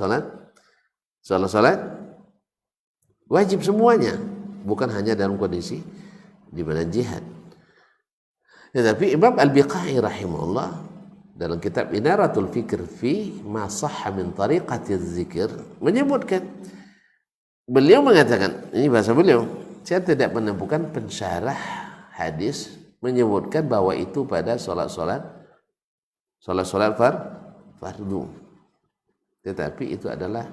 wajib semuanya, bukan hanya dalam kondisi di mana jihad. Tetapi Imam Al-Biqai rahimahullah dalam kitab Inaratul Fikr fi ma sahha min tariqati zikir menyebutkan, beliau mengatakan, ini bahasa beliau, saya tidak menemukan pensyarah hadis menyebutkan bahwa itu pada sholat fardu. Tetapi itu adalah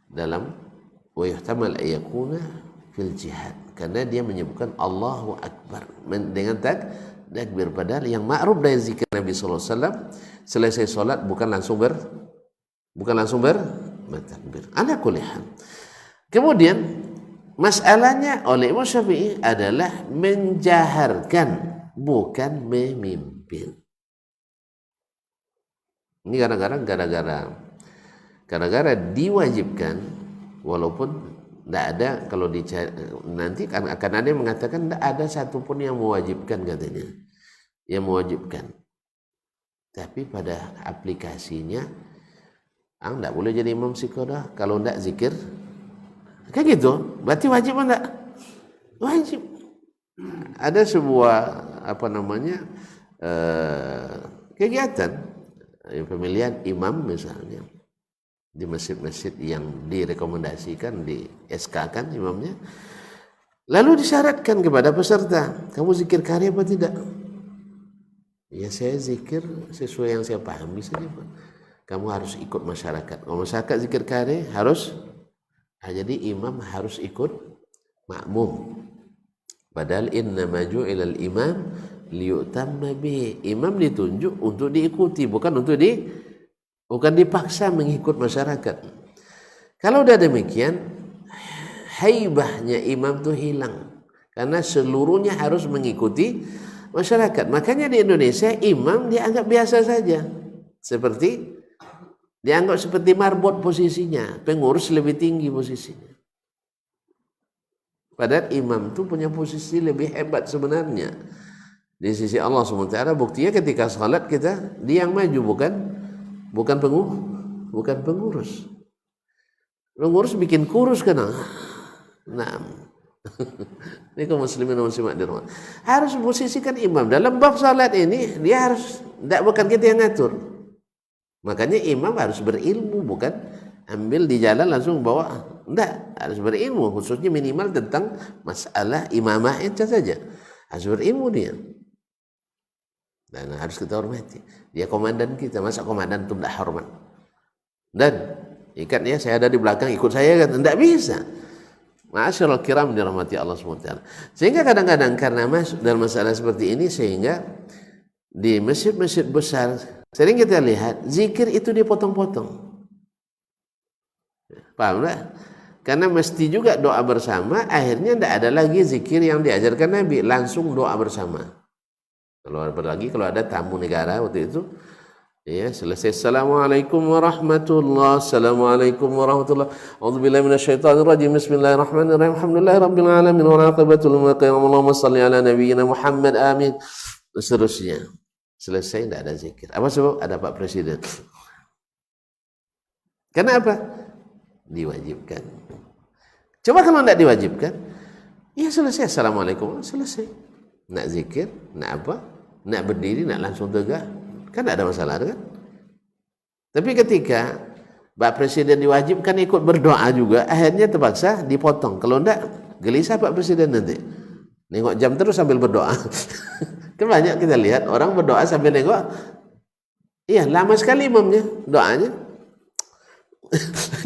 dalam wa yuhtamal ayakuna fil jihad, karena dia menyebutkan Allahu Akbar dengan takbir, padahal yang ma'ruf dari zikir Nabi sallallahu alaihi wasallam selesai sholat bukan langsung bertakbir. Ala kulli hal. Kemudian masalahnya oleh Imam Syafi'i adalah menjaharkan, bukan memimpin. Ini gara-gara diwajibkan, walaupun tidak ada, kalau nanti akan ada yang mengatakan tidak ada satupun yang mewajibkan katanya, yang mewajibkan. Tapi pada aplikasinya, tidak boleh jadi imam sikodah kalau tidak zikir. Kayak gitu, berarti wajib enggak? Wajib. Ada sebuah kegiatan pemilihan imam misalnya di masjid-masjid yang direkomendasikan, di SK-kan imamnya, lalu disyaratkan kepada peserta, kamu zikir karya apa tidak? Ya saya zikir sesuai yang saya pahami saja Pak. Kamu harus ikut masyarakat. Kalau masyarakat zikir karya harus, jadi imam harus ikut makmum. Padahal innama ju'ilal imam liyutamma bihi. Imam ditunjuk untuk diikuti, bukan dipaksa mengikut masyarakat. Kalau udah demikian, haibahnya imam itu hilang karena seluruhnya harus mengikuti masyarakat. Makanya di Indonesia imam dianggap biasa saja, dianggap seperti marbot posisinya, pengurus lebih tinggi posisinya. Padahal imam itu punya posisi lebih hebat sebenarnya di sisi Allah SWT. Buktinya ketika salat kita, dia yang maju, bukan pengurus. Pengurus bikin kurus kan? Nah, ini kaum muslimin dan muslimat di rumah harus posisikan imam dalam bab salat ini. Dia harus, bukan kita yang ngatur. Makanya imam harus berilmu, bukan ambil di jalan langsung bawa. Enggak, harus berilmu, khususnya minimal tentang masalah imamah itu saja. Harus berilmu dia. Dan harus kita hormati. Dia komandan kita, masa komandan itu tidak hormat? Dan ikatnya saya ada di belakang, ikut saya kan? Tidak bisa. Ma'asyiral kiram dirahmati Allah SWT. Sehingga kadang-kadang karena masuk dalam masalah seperti ini, sehingga di masjid-masjid besar sering kita lihat zikir itu dipotong-potong. Paham tak? Karena mesti juga doa bersama, akhirnya tidak ada lagi zikir yang diajarkan Nabi, langsung doa bersama. Kalau ada tamu negara waktu itu, ya selesai assalamualaikum warahmatullah, assalamualaikum warahmatullah, a'udzubillahi minasyaitonir rajim, bismillahirrahmanirrahim, alhamdulillahirabbil alamin, wal aqibatu lil muttaqin, Allahumma shalli ala nabiyyina Muhammad, amin. Seterusnya. Selesai tidak ada zikir. Apa sebab? Ada Pak Presiden. Kenapa? Diwajibkan. Coba kalau tidak diwajibkan, ya selesai assalamualaikum, selesai. Nak zikir, nak apa? Nak berdiri, nak langsung tegak, kan tidak ada masalah kan? Tapi ketika Pak Presiden diwajibkan ikut berdoa juga, akhirnya terpaksa dipotong. Kalau tidak, gelisah Pak Presiden nanti. Nengok jam terus sambil berdoa. Kan banyak kita lihat orang berdoa sambil nengok. Iya, lama sekali imamnya doanya.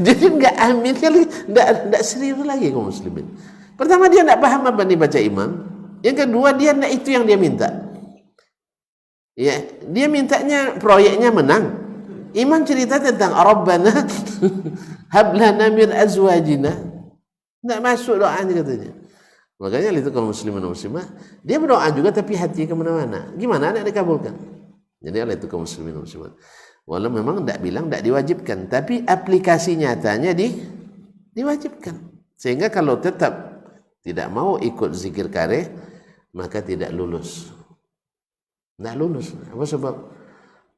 Jadi enggak amin kali, enggak serius lagi kaum muslimin. Pertama dia enggak paham apa yang dibaca imam. Yang kedua dia enggak itu yang dia minta. Ya, dia mintanya proyeknya menang. Imam cerita tentang Rabbana hab lana min azwajina. Enggak masuk doanya katanya. Makanya itu kalau muslimin dan muslimah, dia berdoa juga tapi hati kemana-mana. Gimana nak dikabulkan? Jadi itu kaum muslimin dan muslimah. Walau memang tidak bilang tidak diwajibkan, tapi aplikasi nyatanya diwajibkan. Sehingga kalau tetap tidak mau ikut zikir kareh, maka tidak lulus. Tidak lulus. Apa sebab?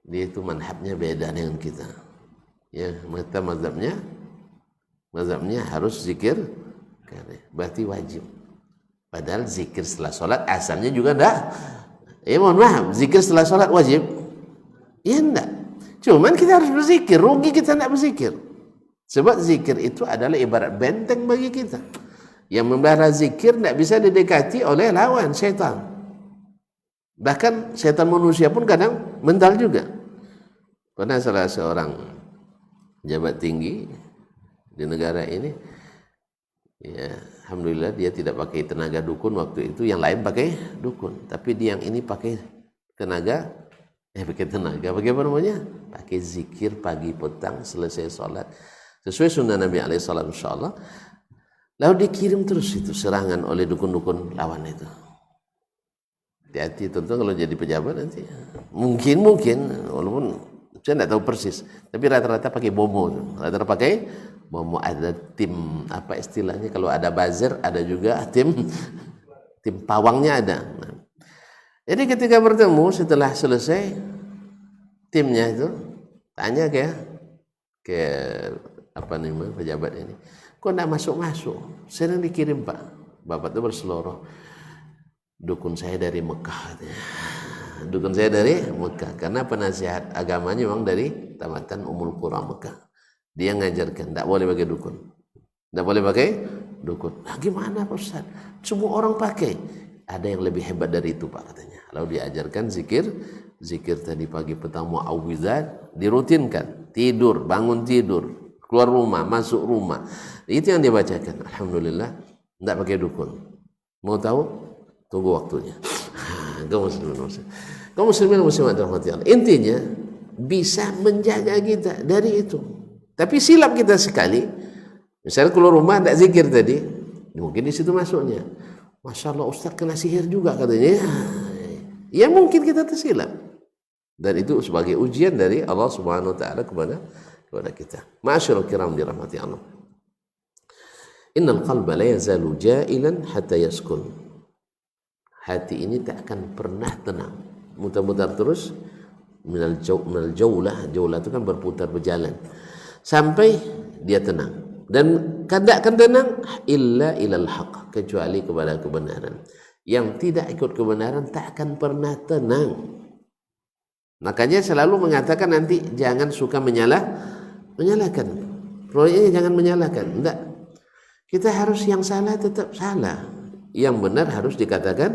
Dia itu manhabnya beda dengan kita. Ya, kita mazhabnya harus zikir kareh. Berarti wajib. Padahal zikir setelah sholat asalnya juga enggak. Mohon maaf, zikir setelah sholat wajib? Ya enggak. Cuman kita harus berzikir, rugi kita enggak berzikir. Sebab zikir itu adalah ibarat benteng bagi kita. Yang membahas zikir enggak bisa didekati oleh lawan, syaitan. Bahkan syaitan manusia pun kadang mental juga. Pernah salah seorang pejabat tinggi di negara ini, ya alhamdulillah dia tidak pakai tenaga dukun waktu itu, yang lain pakai dukun, tapi dia yang ini pakai tenaga, pakai apa namanya? Pakai zikir pagi petang selesai sholat, sesuai sunnah Nabi alaihissalam insyaallah. Lalu dikirim terus itu serangan oleh dukun-dukun lawan itu. Hati-hati tentu kalau jadi pejabat nanti. Mungkin walaupun saya tidak tahu persis, tapi rata-rata pakai bomo, rata-rata pakai bomo. Ada tim apa istilahnya, kalau ada buzzer ada juga tim pawangnya ada. Nah, jadi ketika bertemu setelah selesai, timnya itu tanya ke apa namanya pejabat ini, kok tidak masuk? Sering dikirim Pak. Bapak itu berseloroh, dukun saya dari Mekah katanya. Dukun saya dari Mekah, karena penasihat agamanya memang dari tamatan Ummul Qura Mekah. Dia ngajarkan tak boleh pakai dukun, tak boleh pakai dukun. Nah, gimana Pak Ustaz? Semua orang pakai. Ada yang lebih hebat dari itu Pak, katanya. Lalu diajarkan zikir tadi pagi petang muawwizat, dirutinkan, tidur, bangun tidur, keluar rumah, masuk rumah. Itu yang dibacakan. Alhamdulillah, tidak pakai dukun. Mau tahu? Tunggu waktunya. Kaum muslimin muslimat dirahmati Allah. Intinya bisa menjaga kita dari itu. Tapi silap kita sekali. Misalnya keluar rumah tidak zikir tadi, mungkin di situ masuknya. Masya Allah Ustaz kena sihir juga katanya. Ya mungkin kita tersilap. Dan itu sebagai ujian dari Allah Subhanahu wa taala kepada kita. Ma'asyiral kiram dirahmati Allah. Innal qalba la yazalu ja'ilan hatta yaskun. Hati ini tak akan pernah tenang. Mutar-mutar terus minal jaulah itu kan berputar berjalan sampai dia tenang. Dan tidak akan tenang illa ilal haq, kecuali kepada kebenaran. Yang tidak ikut kebenaran tak akan pernah tenang. Makanya selalu mengatakan nanti jangan suka menyalahkan. Proyeknya jangan menyalahkan. Tidak. Kita harus yang salah tetap salah. Yang benar harus dikatakan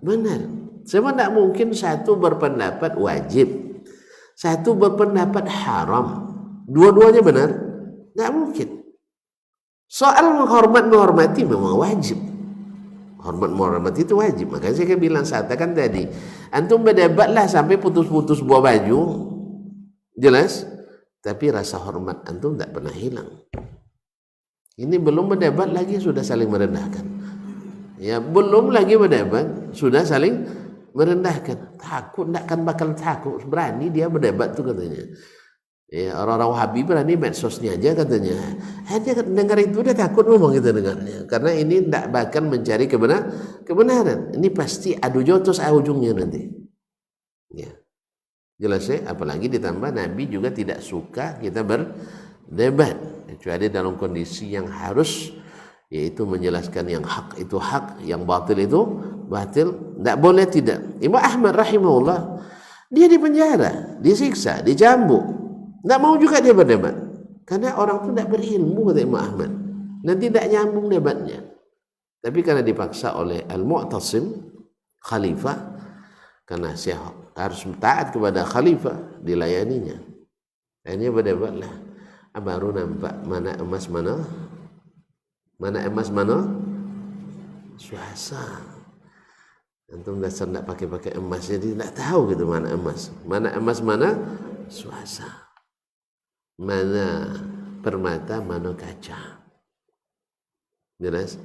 benar. Sebab tidak mungkin satu berpendapat wajib, satu berpendapat haram, dua-duanya benar. Tidak mungkin. Soal menghormati memang wajib. Menghormati itu wajib. Makanya saya bilang, saya katakan tadi, antum berdebatlah sampai putus-putus buah baju, jelas. Tapi rasa hormat antum tidak pernah hilang. Ini belum berdebat lagi sudah saling merendahkan. Ya belum lagi berdebat sudah saling merendahkan. Takut, tidak akan bakal takut. Berani dia berdebat tuh katanya. Ya, orang-orang Wahabi berani medsosnya aja katanya. Dia dengar itu dia takut ngomong kita dengarnya. Karena ini tidak bakal mencari kebenaran. Ini pasti adu jotos ujungnya nanti. Ya. Jelas ya, apalagi ditambah Nabi juga tidak suka kita berdebat. Kecuali dalam kondisi yang harus, yaitu menjelaskan yang hak itu hak, yang batil itu batil. Tidak boleh tidak. Imam Ahmad rahimahullah, dia dipenjara, disiksa, dicambuk. Tidak mau juga dia berdebat. Karena orang itu tidak berilmu, kata Imam Ahmad. Nanti tidak nyambung debatnya. Tapi karena dipaksa oleh Al-Mu'tasim, khalifah, karena Syekh harus taat kepada khalifah, dilayaninya. Akhirnya berdebatlah. Baru nampak mana emas mana suasa. Antum dasar tidak pakai emas, jadi tidak tahu gitu mana emas mana suasa. Mana permata, mana kaca. Jelas?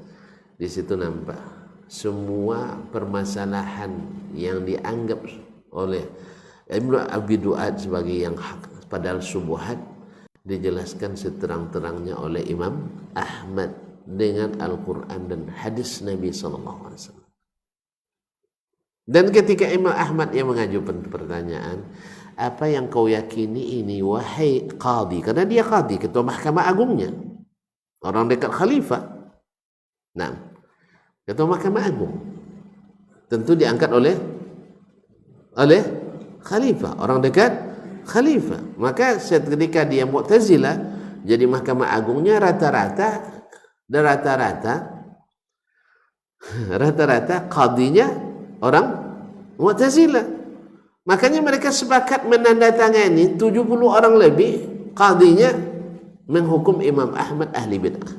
Di situ nampak semua permasalahan yang dianggap oleh Ibnu Abi Duad sebagai yang hak, padahal subuhat, dijelaskan seterang-terangnya oleh Imam Ahmad dengan Al-Quran dan hadis Nabi SAW. Dan ketika Imam Ahmad yang mengajukan pertanyaan, apa yang kau yakini ini wahai qadhi, karena dia qadhi, ketua mahkamah agungnya, orang dekat khalifah. Nah, ketua mahkamah agung tentu diangkat oleh khalifah, orang dekat khalifah. Maka ketika dia Mu'tazilah, jadi mahkamah agungnya rata-rata qadhinya orang Mu'tazilah. Makanya mereka sepakat menandatangani 70 orang lebih qadhinya menghukum Imam Ahmad ahli bid'ah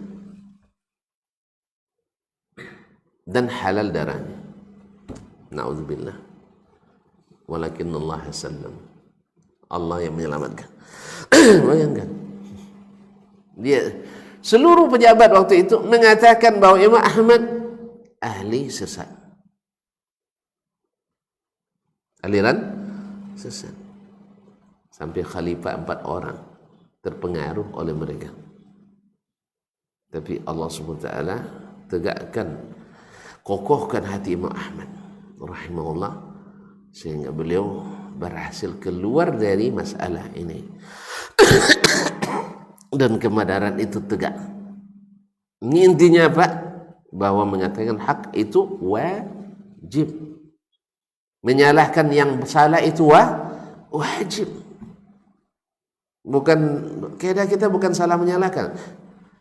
dan halal darahnya. Na'udzubillah. Walakinnallaha sallam. Allah yang menyelamatkan. Bayangkan. Dia seluruh pejabat waktu itu mengatakan bahwa Imam Ahmad ahli sesat. Aliran sesat. Sampai khalifah 4 orang terpengaruh oleh mereka. Tapi Allah SWT tegakkan, kokohkan hati Imam Ahmad rahimahullah, sehingga beliau berhasil keluar dari masalah ini. Dan kebenaran itu tegak. Ini intinya apa? Bahwa mengatakan hak itu wajib. Menyalahkan yang salah itu wajib. Bukan, kita bukan salah menyalahkan.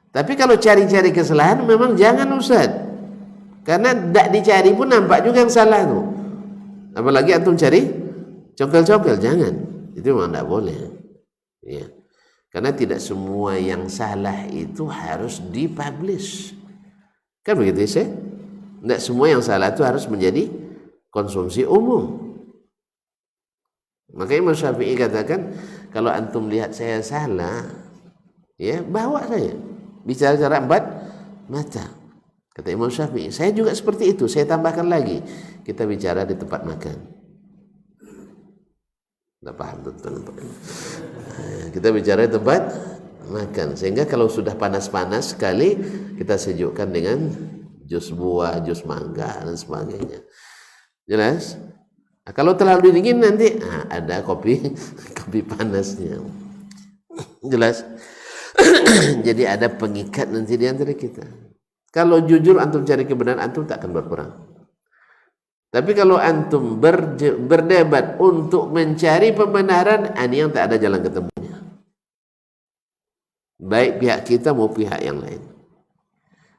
Tapi kalau cari-cari kesalahan memang jangan Ustaz. Karena tidak dicari pun nampak juga yang salah itu. Apalagi antum cari congkel-congkel, jangan. Itu memang tidak boleh. Ya. Karena tidak semua yang salah itu harus dipublish. Kan begitu sih? Tidak semua yang salah itu harus menjadi konsumsi umum. Makanya Imam Syafi'i katakan, kalau antum lihat saya salah, ya bawa saya bicara cara empat mata. Kata Imam Syafi'i, saya juga seperti itu. Saya tambahkan lagi, kita bicara di tempat makan. Tidak paham tuh. Kita bicara di tempat makan, sehingga kalau sudah panas-panas sekali, kita sejukkan dengan jus buah, jus mangga dan sebagainya. Jelas? Nah, kalau terlalu dingin nanti ada kopi panasnya. Jelas? Jadi ada pengikat nanti di antara kita. Kalau jujur antum cari kebenaran, antum tak akan berperang. Tapi kalau antum berdebat untuk mencari pembenaran, ini yang tak ada jalan ketemunya. Baik pihak kita maupun pihak yang lain.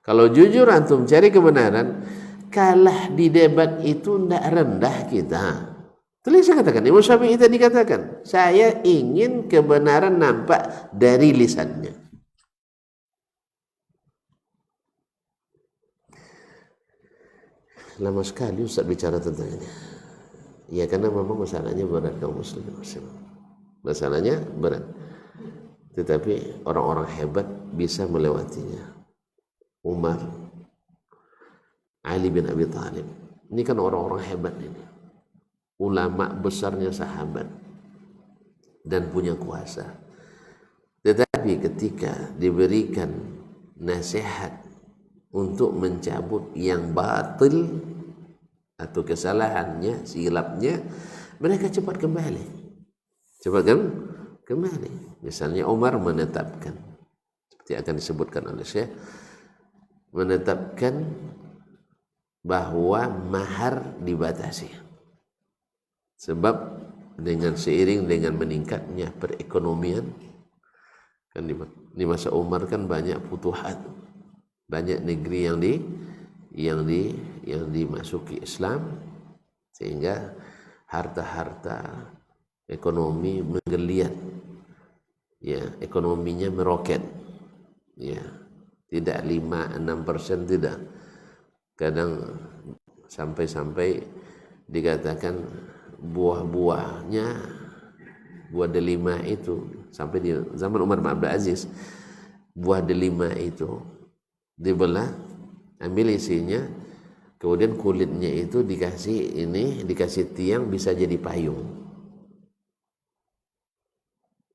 Kalau jujur antum cari kebenaran, kalah di debat itu tidak rendah kita. Tulis saya katakan, Imam Syafi'i tadi katakan, saya ingin kebenaran nampak dari lisannya. Lama sekali Ustaz bicara tentang ini. Ya karena memang masalahnya berat kaum muslimin. Masalahnya berat. Tetapi orang-orang hebat bisa melewatinya. Umar, Ali bin Abi Thalib. Ini kan orang-orang hebat ini. Ulama besarnya sahabat dan punya kuasa. Tetapi ketika diberikan nasihat untuk mencabut yang batil atau kesalahannya, silapnya, mereka cepat kembali. Cepat kan? Kembali. Misalnya Umar menetapkan, seperti akan disebutkan oleh Syekh, menetapkan bahwa mahar dibatasi. Sebab dengan seiring dengan meningkatnya perekonomian, kan di masa Umar kan banyak futuhat, banyak negeri yang dimasuki Islam, sehingga harta-harta ekonomi menggeliat, ya ekonominya meroket, ya tidak 5-6%, tidak, kadang sampai dikatakan buah-buahnya, buah delima itu sampai di zaman Umar bin Abdul Aziz, buah delima itu dibelah, ambil isinya, kemudian kulitnya itu dikasih tiang, bisa jadi payung.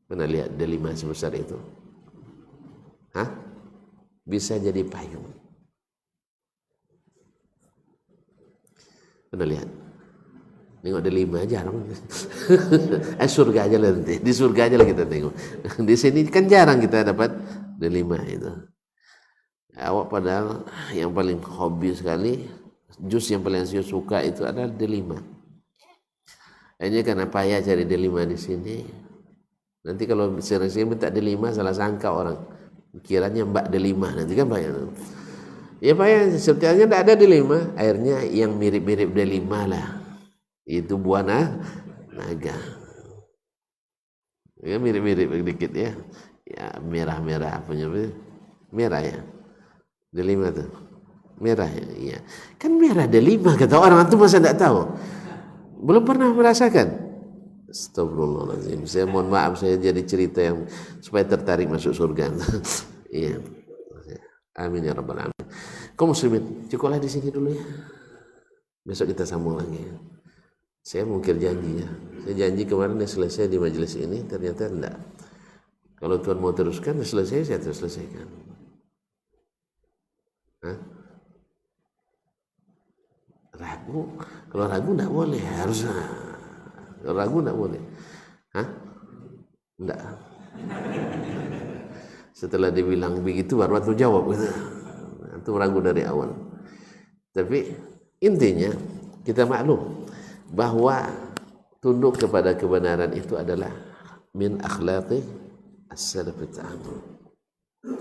Pernah lihat delima sebesar itu? Hah? Bisa jadi payung. Pernah lihat? Tengok delima jarang. Surga aja lah nanti. Di surga aja lah kita tengok. Di sini kan jarang kita dapat delima itu. Awak padahal yang paling hobi sekali, jus yang paling saya suka itu adalah delima. Hanya karena payah cari delima di sini. Nanti kalau sering-sering minta delima, salah sangka orang. Kiranya Mbak delima, nanti kan payah. Ya payah, sebetulnya tidak ada delima. Airnya yang mirip-mirip delima lah. Itu buah naga. Ya mirip-mirip dikit ya. Ya merah-merah punya merah ya. Delima tuh. Merah ya. Iya. Kan merah delima kata orang, itu masa tidak tahu. Belum pernah merasakan. Astagfirullahaladzim. Saya mohon maaf, saya jadi cerita yang supaya tertarik masuk surga. Iya. Amin ya rabbal alamin. Kaum muslimin, cukuplah di sini dulu ya. Besok kita sambung lagi. Saya mungkin janji ya. Saya janji kemarin selesai di majelis ini, ternyata enggak. Kalau Tuhan mau teruskan, selesai, saya terus selesaikan. Hah? Ragu? Kalau ragu enggak boleh, harus. Kalau ragu enggak boleh. Hah? Enggak. Setelah dibilang begitu, baru aku jawab. Itu ragu dari awal. Tapi intinya kita maklum. bahwa tunduk kepada kebenaran itu adalah min akhlaqi as-salaf at-ta'ammul.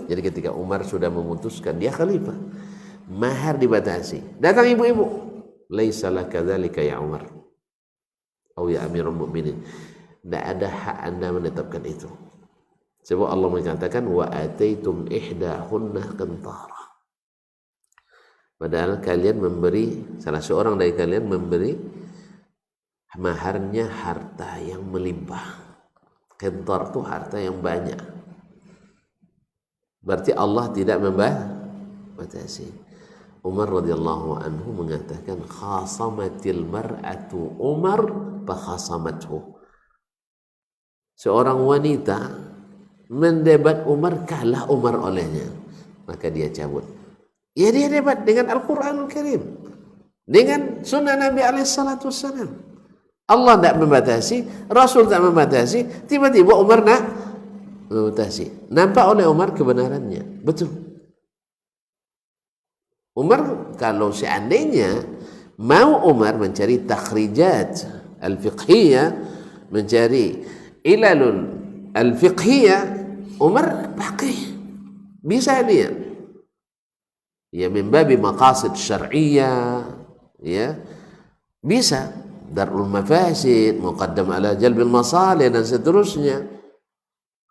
Jadi ketika Umar sudah memutuskan dia khalifah, mahar dibatasi. Datang ibu-ibu, laisa laka dzalika ya Umar atau ya Amirul Mukminin. Tidak ada hak Anda menetapkan itu. Sebab Allah mengatakan wa ataitum ihdahunna qintara. Padahal kalian memberi, salah seorang dari kalian memberi maharnya harta yang melimpah. Qintar itu harta yang banyak. Berarti Allah tidak membatasi. Umar radhiyallahu anhu mengatakan khasamatil mar'atu Umar fa khasamathu. Seorang wanita mendebat Umar, kalah Umar olehnya, maka dia cabut. Ya, dia debat dengan Al-Quranul Karim, dengan sunnah Nabi alaihissalatu wassalam. Allah tidak membatasi, Rasul tidak membatasi, tiba-tiba Umar nak membatasi. Nampak oleh Umar kebenarannya, betul. Umar kalau seandainya mau Umar mencari takhrijat al-fiqhiyah, mencari ilalul al-fiqhiyah, Umar pakai, bisa dia. Ya, min babi maqasid syar'iyyah, ya, bisa. Darul mafasid, muqaddam ala jalbil masalih, dan seterusnya.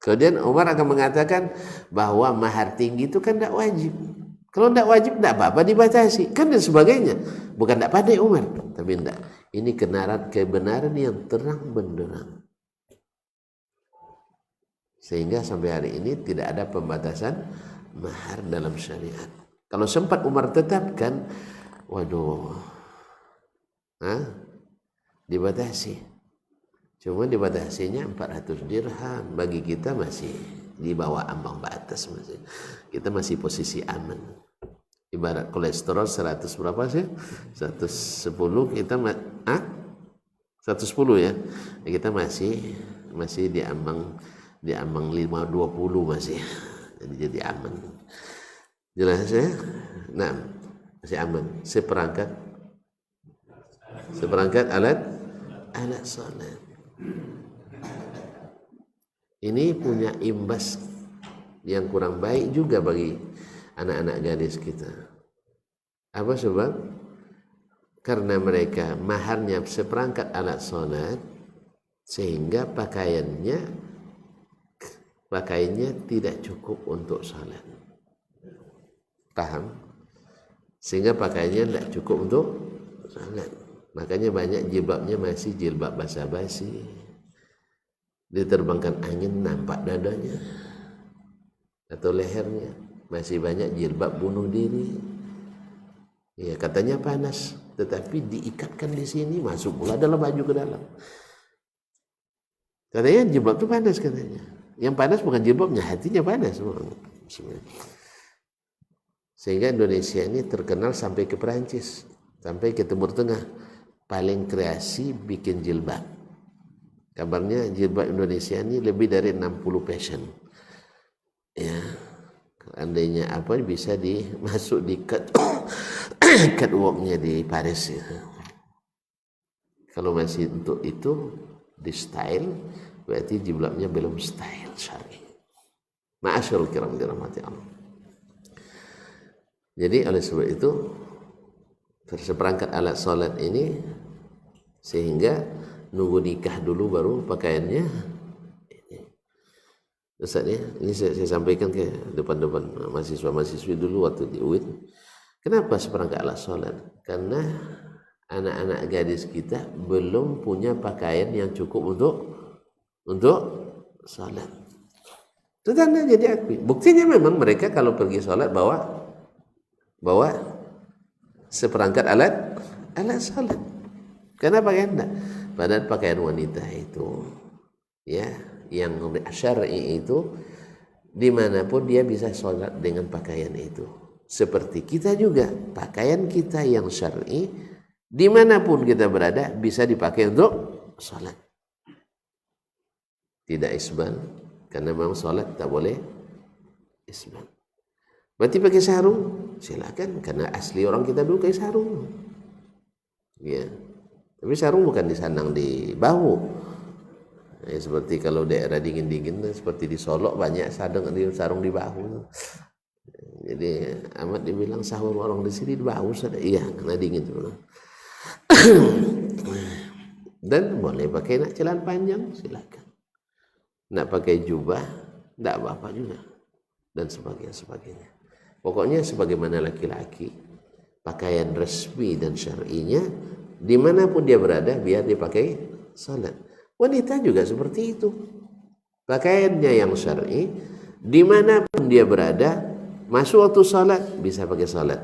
Kemudian Umar akan mengatakan bahwa mahar tinggi itu kan tidak wajib. Kalau tidak wajib, tidak apa-apa dibatasi, kan, dan sebagainya. Bukan tidak pandai Umar, tapi tidak. Ini kebenaran yang terang benderang. Sehingga sampai hari ini tidak ada pembatasan mahar dalam syariat. Kalau sempat Umar tetapkan, waduh, dibatasi. Cuma dibatasinya 400 dirham. Bagi kita masih di bawah ambang batas, masih. Kita masih posisi aman. Ibarat kolesterol 100 berapa sih? 110, kita 110 ya. Kita masih di ambang 520 masih. Jadi aman. Jelas ya? Nah, masih aman. Seperangkat alat salat. Ini punya imbas yang kurang baik juga bagi anak-anak gadis kita. Apa sebab? Karena mereka maharnya seperangkat alat salat, sehingga pakaiannya tidak cukup untuk salat. Paham? Sehingga pakaiannya tidak cukup untuk salat. Makanya banyak jilbabnya masih jilbab basa-basi. Diterbangkan angin nampak dadanya atau lehernya. Masih banyak jilbab bunuh diri. Ya, katanya panas, tetapi diikatkan di sini, masuk pula dalam baju ke dalam. Katanya jilbab itu panas katanya. Yang panas bukan jilbabnya, hatinya panas. Sehingga Indonesia ini terkenal sampai ke Perancis, sampai ke Timur Tengah. Paling kreasi bikin jilbab. Kabarnya jilbab Indonesia ini lebih dari 60 fashion. Ya, andainya apa bisa dimasuk di catwalknya di Paris ya. Kalau masih untuk itu di style, berarti jilbabnya belum style syar'i. Ma'asyarul kiram dirahmati Allah. Jadi oleh sebab itu seperangkat alat salat ini, sehingga nunggu nikah dulu baru pakaiannya. Ustaz ya, ini saya sampaikan ke depan-depan mahasiswa-mahasiswi dulu waktu di UIN. Kenapa seperangkat alat salat? Karena anak-anak gadis kita belum punya pakaian yang cukup untuk salat. Itu tanda jadi akui. Buktinya memang mereka kalau pergi salat bawa seperangkat alat salat. Karena pakaian enggak. Padahal pakaian wanita itu, ya, yang syar'i itu, dimanapun dia bisa sholat dengan pakaian itu. Seperti kita juga, pakaian kita yang syar'i, dimanapun kita berada bisa dipakai untuk sholat. Tidak isbal, karena memang sholat tak boleh isbal. Berarti pakai sarung, silakan, karena asli orang kita dulu pakai sarung. Ya. Tapi sarung bukan disandang di bahu. Seperti kalau daerah dingin-dingin, seperti di Solo banyak sarung di bahu. Jadi Ahmad dibilang sahur orang di sini di bahu sudah, iya karena dingin tuh. Dan boleh pakai nak celana panjang silakan, nak pakai jubah tidak apa-apa juga, dan sebagainya. Pokoknya sebagaimana laki-laki pakaian resmi dan syar'inya dimanapun dia berada biar dipakai salat. Wanita juga seperti itu, pakaiannya yang syar'i dimanapun dia berada, masuk waktu salat bisa pakai salat.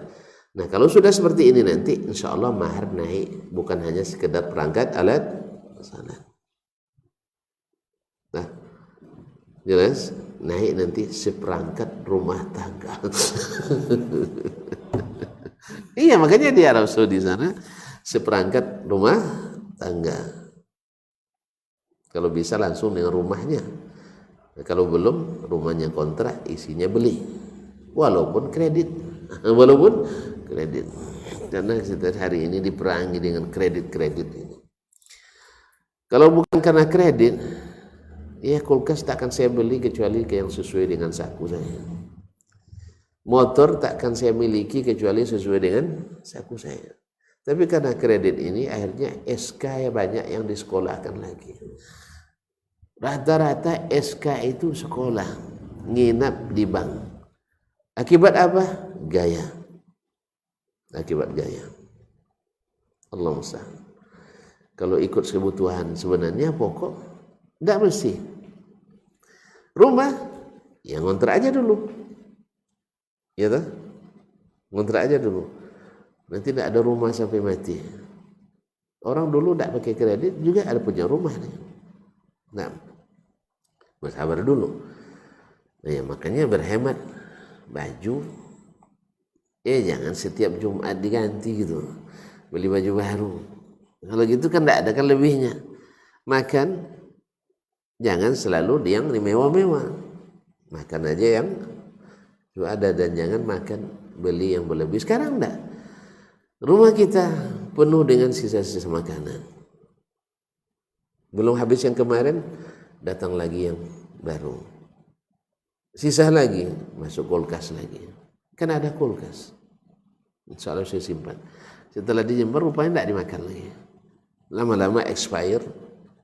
Nah kalau sudah seperti ini nanti insya Allah mahar naik, bukan hanya sekedar perangkat alat salat. Nah jelas naik nanti seperangkat rumah tangga. Iya makanya di Arab Saudi sana seperangkat rumah tangga. Kalau bisa langsung dengan rumahnya. Nah, kalau belum rumahnya kontrak isinya beli. Walaupun kredit. Karena kita hari ini diperangi dengan kredit ini. Kalau bukan karena kredit, ya kulkas tak akan saya beli kecuali yang sesuai dengan saku saya. Motor tak akan saya miliki kecuali sesuai dengan saku saya. Tapi karena kredit ini akhirnya SK ya banyak yang disekolahkan lagi. Rata-rata SK itu sekolah, nginap di bank. Akibat apa? Gaya. Akibat gaya. Allah musta'an. Kalau ikut kebutuhan sebenarnya pokok, tidak mesti. Rumah, ya ngontrak aja dulu. Ya toh? Ngontrak aja dulu. Nanti tidak ada rumah sampai mati. Orang dulu tidak pakai kredit juga ada punya rumah nih. Nah, bersabar dulu. Nah, ya, makanya berhemat baju. Jangan setiap Jumat diganti gitu. Beli baju baru. Kalau gitu kan tidak ada kan lebihnya. Makan jangan selalu yang mewah-mewah. Makan aja yang ada, dan jangan makan beli yang berlebih. Sekarang enggak. Rumah kita penuh dengan sisa-sisa makanan. Belum habis yang kemarin, datang lagi yang baru. Sisa lagi, masuk kulkas lagi. Kan ada kulkas. Insya Allah saya simpan. Setelah dijemur rupanya tidak dimakan lagi. Lama-lama expire,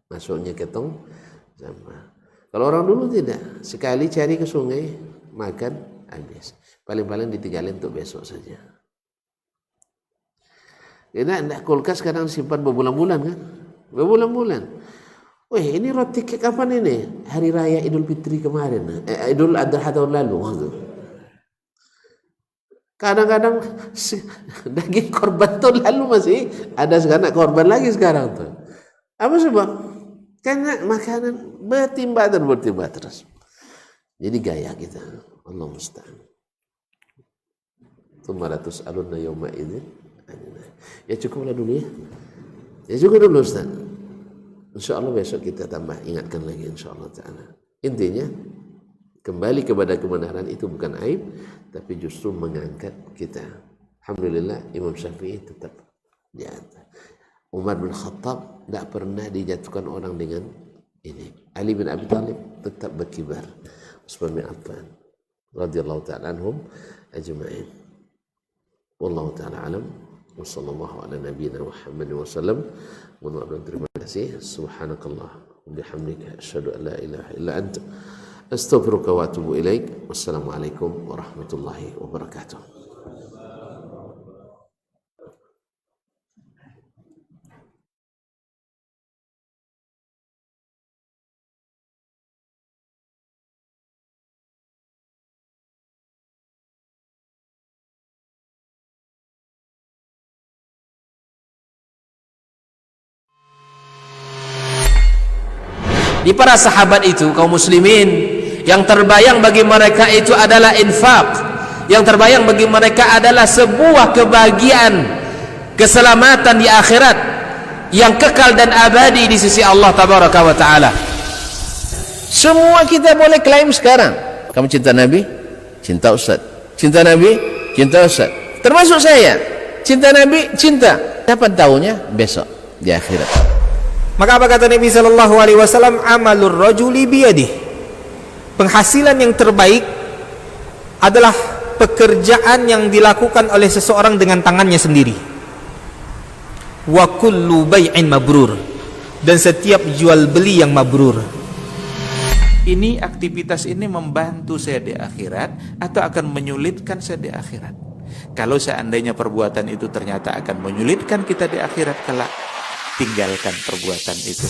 masuknya ke tong sampah. Kalau orang dulu tidak, sekali cari ke sungai, makan, habis. Paling-paling ditinggalin untuk besok saja. Tidak kulkas kadang simpan berbulan-bulan kan? Berbulan-bulan. Wih, ini roti kapan ini? Hari Raya Idul Fitri kemarin. Idul Adha tahun lalu. Kadang-kadang daging korban tahun lalu masih ada, sekarang korban lagi sekarang tuh. Apa sebab? Karena makanan bertimba terus. Jadi gaya kita. Allah musta'an. Tumaratus alunna yawma idzin. Ya cukuplah dulu ya. Ya cukup dulu Ustaz. InsyaAllah besok kita tambah ingatkan lagi insyaAllah ta'ala. Intinya kembali kepada kebenaran itu bukan aib, tapi justru mengangkat kita. Alhamdulillah Imam Syafi'i tetap di atas. Umar bin Khattab tidak pernah dijatuhkan orang dengan ini. Ali bin Abi Thalib tetap berkibar. Utsman bin Affan radhiyallahu ta'ala anhum ajma'in. Wallahu ta'ala alam. Wassallallahu ala nabiyyina Muhammad wa sallam. Mohon terima kasih. Subhanakallah wa bihamdika asyhadu an la ilaha illa anta astaghfiruka wa atubu ilaik. Wassalamualaikum warahmatullahi wabarakatuh. Di para sahabat itu, kaum muslimin, yang terbayang bagi mereka itu adalah infak. Yang terbayang bagi mereka adalah sebuah kebahagiaan, keselamatan di akhirat yang kekal dan abadi di sisi Allah tabaraka wa taala. Semua kita boleh klaim sekarang. Kamu cinta Nabi? Cinta Ustaz. Cinta Nabi? Cinta Ustaz. Termasuk saya. Cinta Nabi? Cinta. Kapan tahunya? Besok. di akhirat. Maka apa kata Nabi sallallahu alaihi wasallam? Amalur rajuli biyadihi. Penghasilan yang terbaik adalah pekerjaan yang dilakukan oleh seseorang dengan tangannya sendiri. Wa kullu bai'in mabrur. Dan setiap jual beli yang mabrur. Ini aktivitas ini membantu saya di akhirat atau akan menyulitkan saya di akhirat? Kalau seandainya perbuatan itu ternyata akan menyulitkan kita di akhirat kelak, tinggalkan perbuatan itu.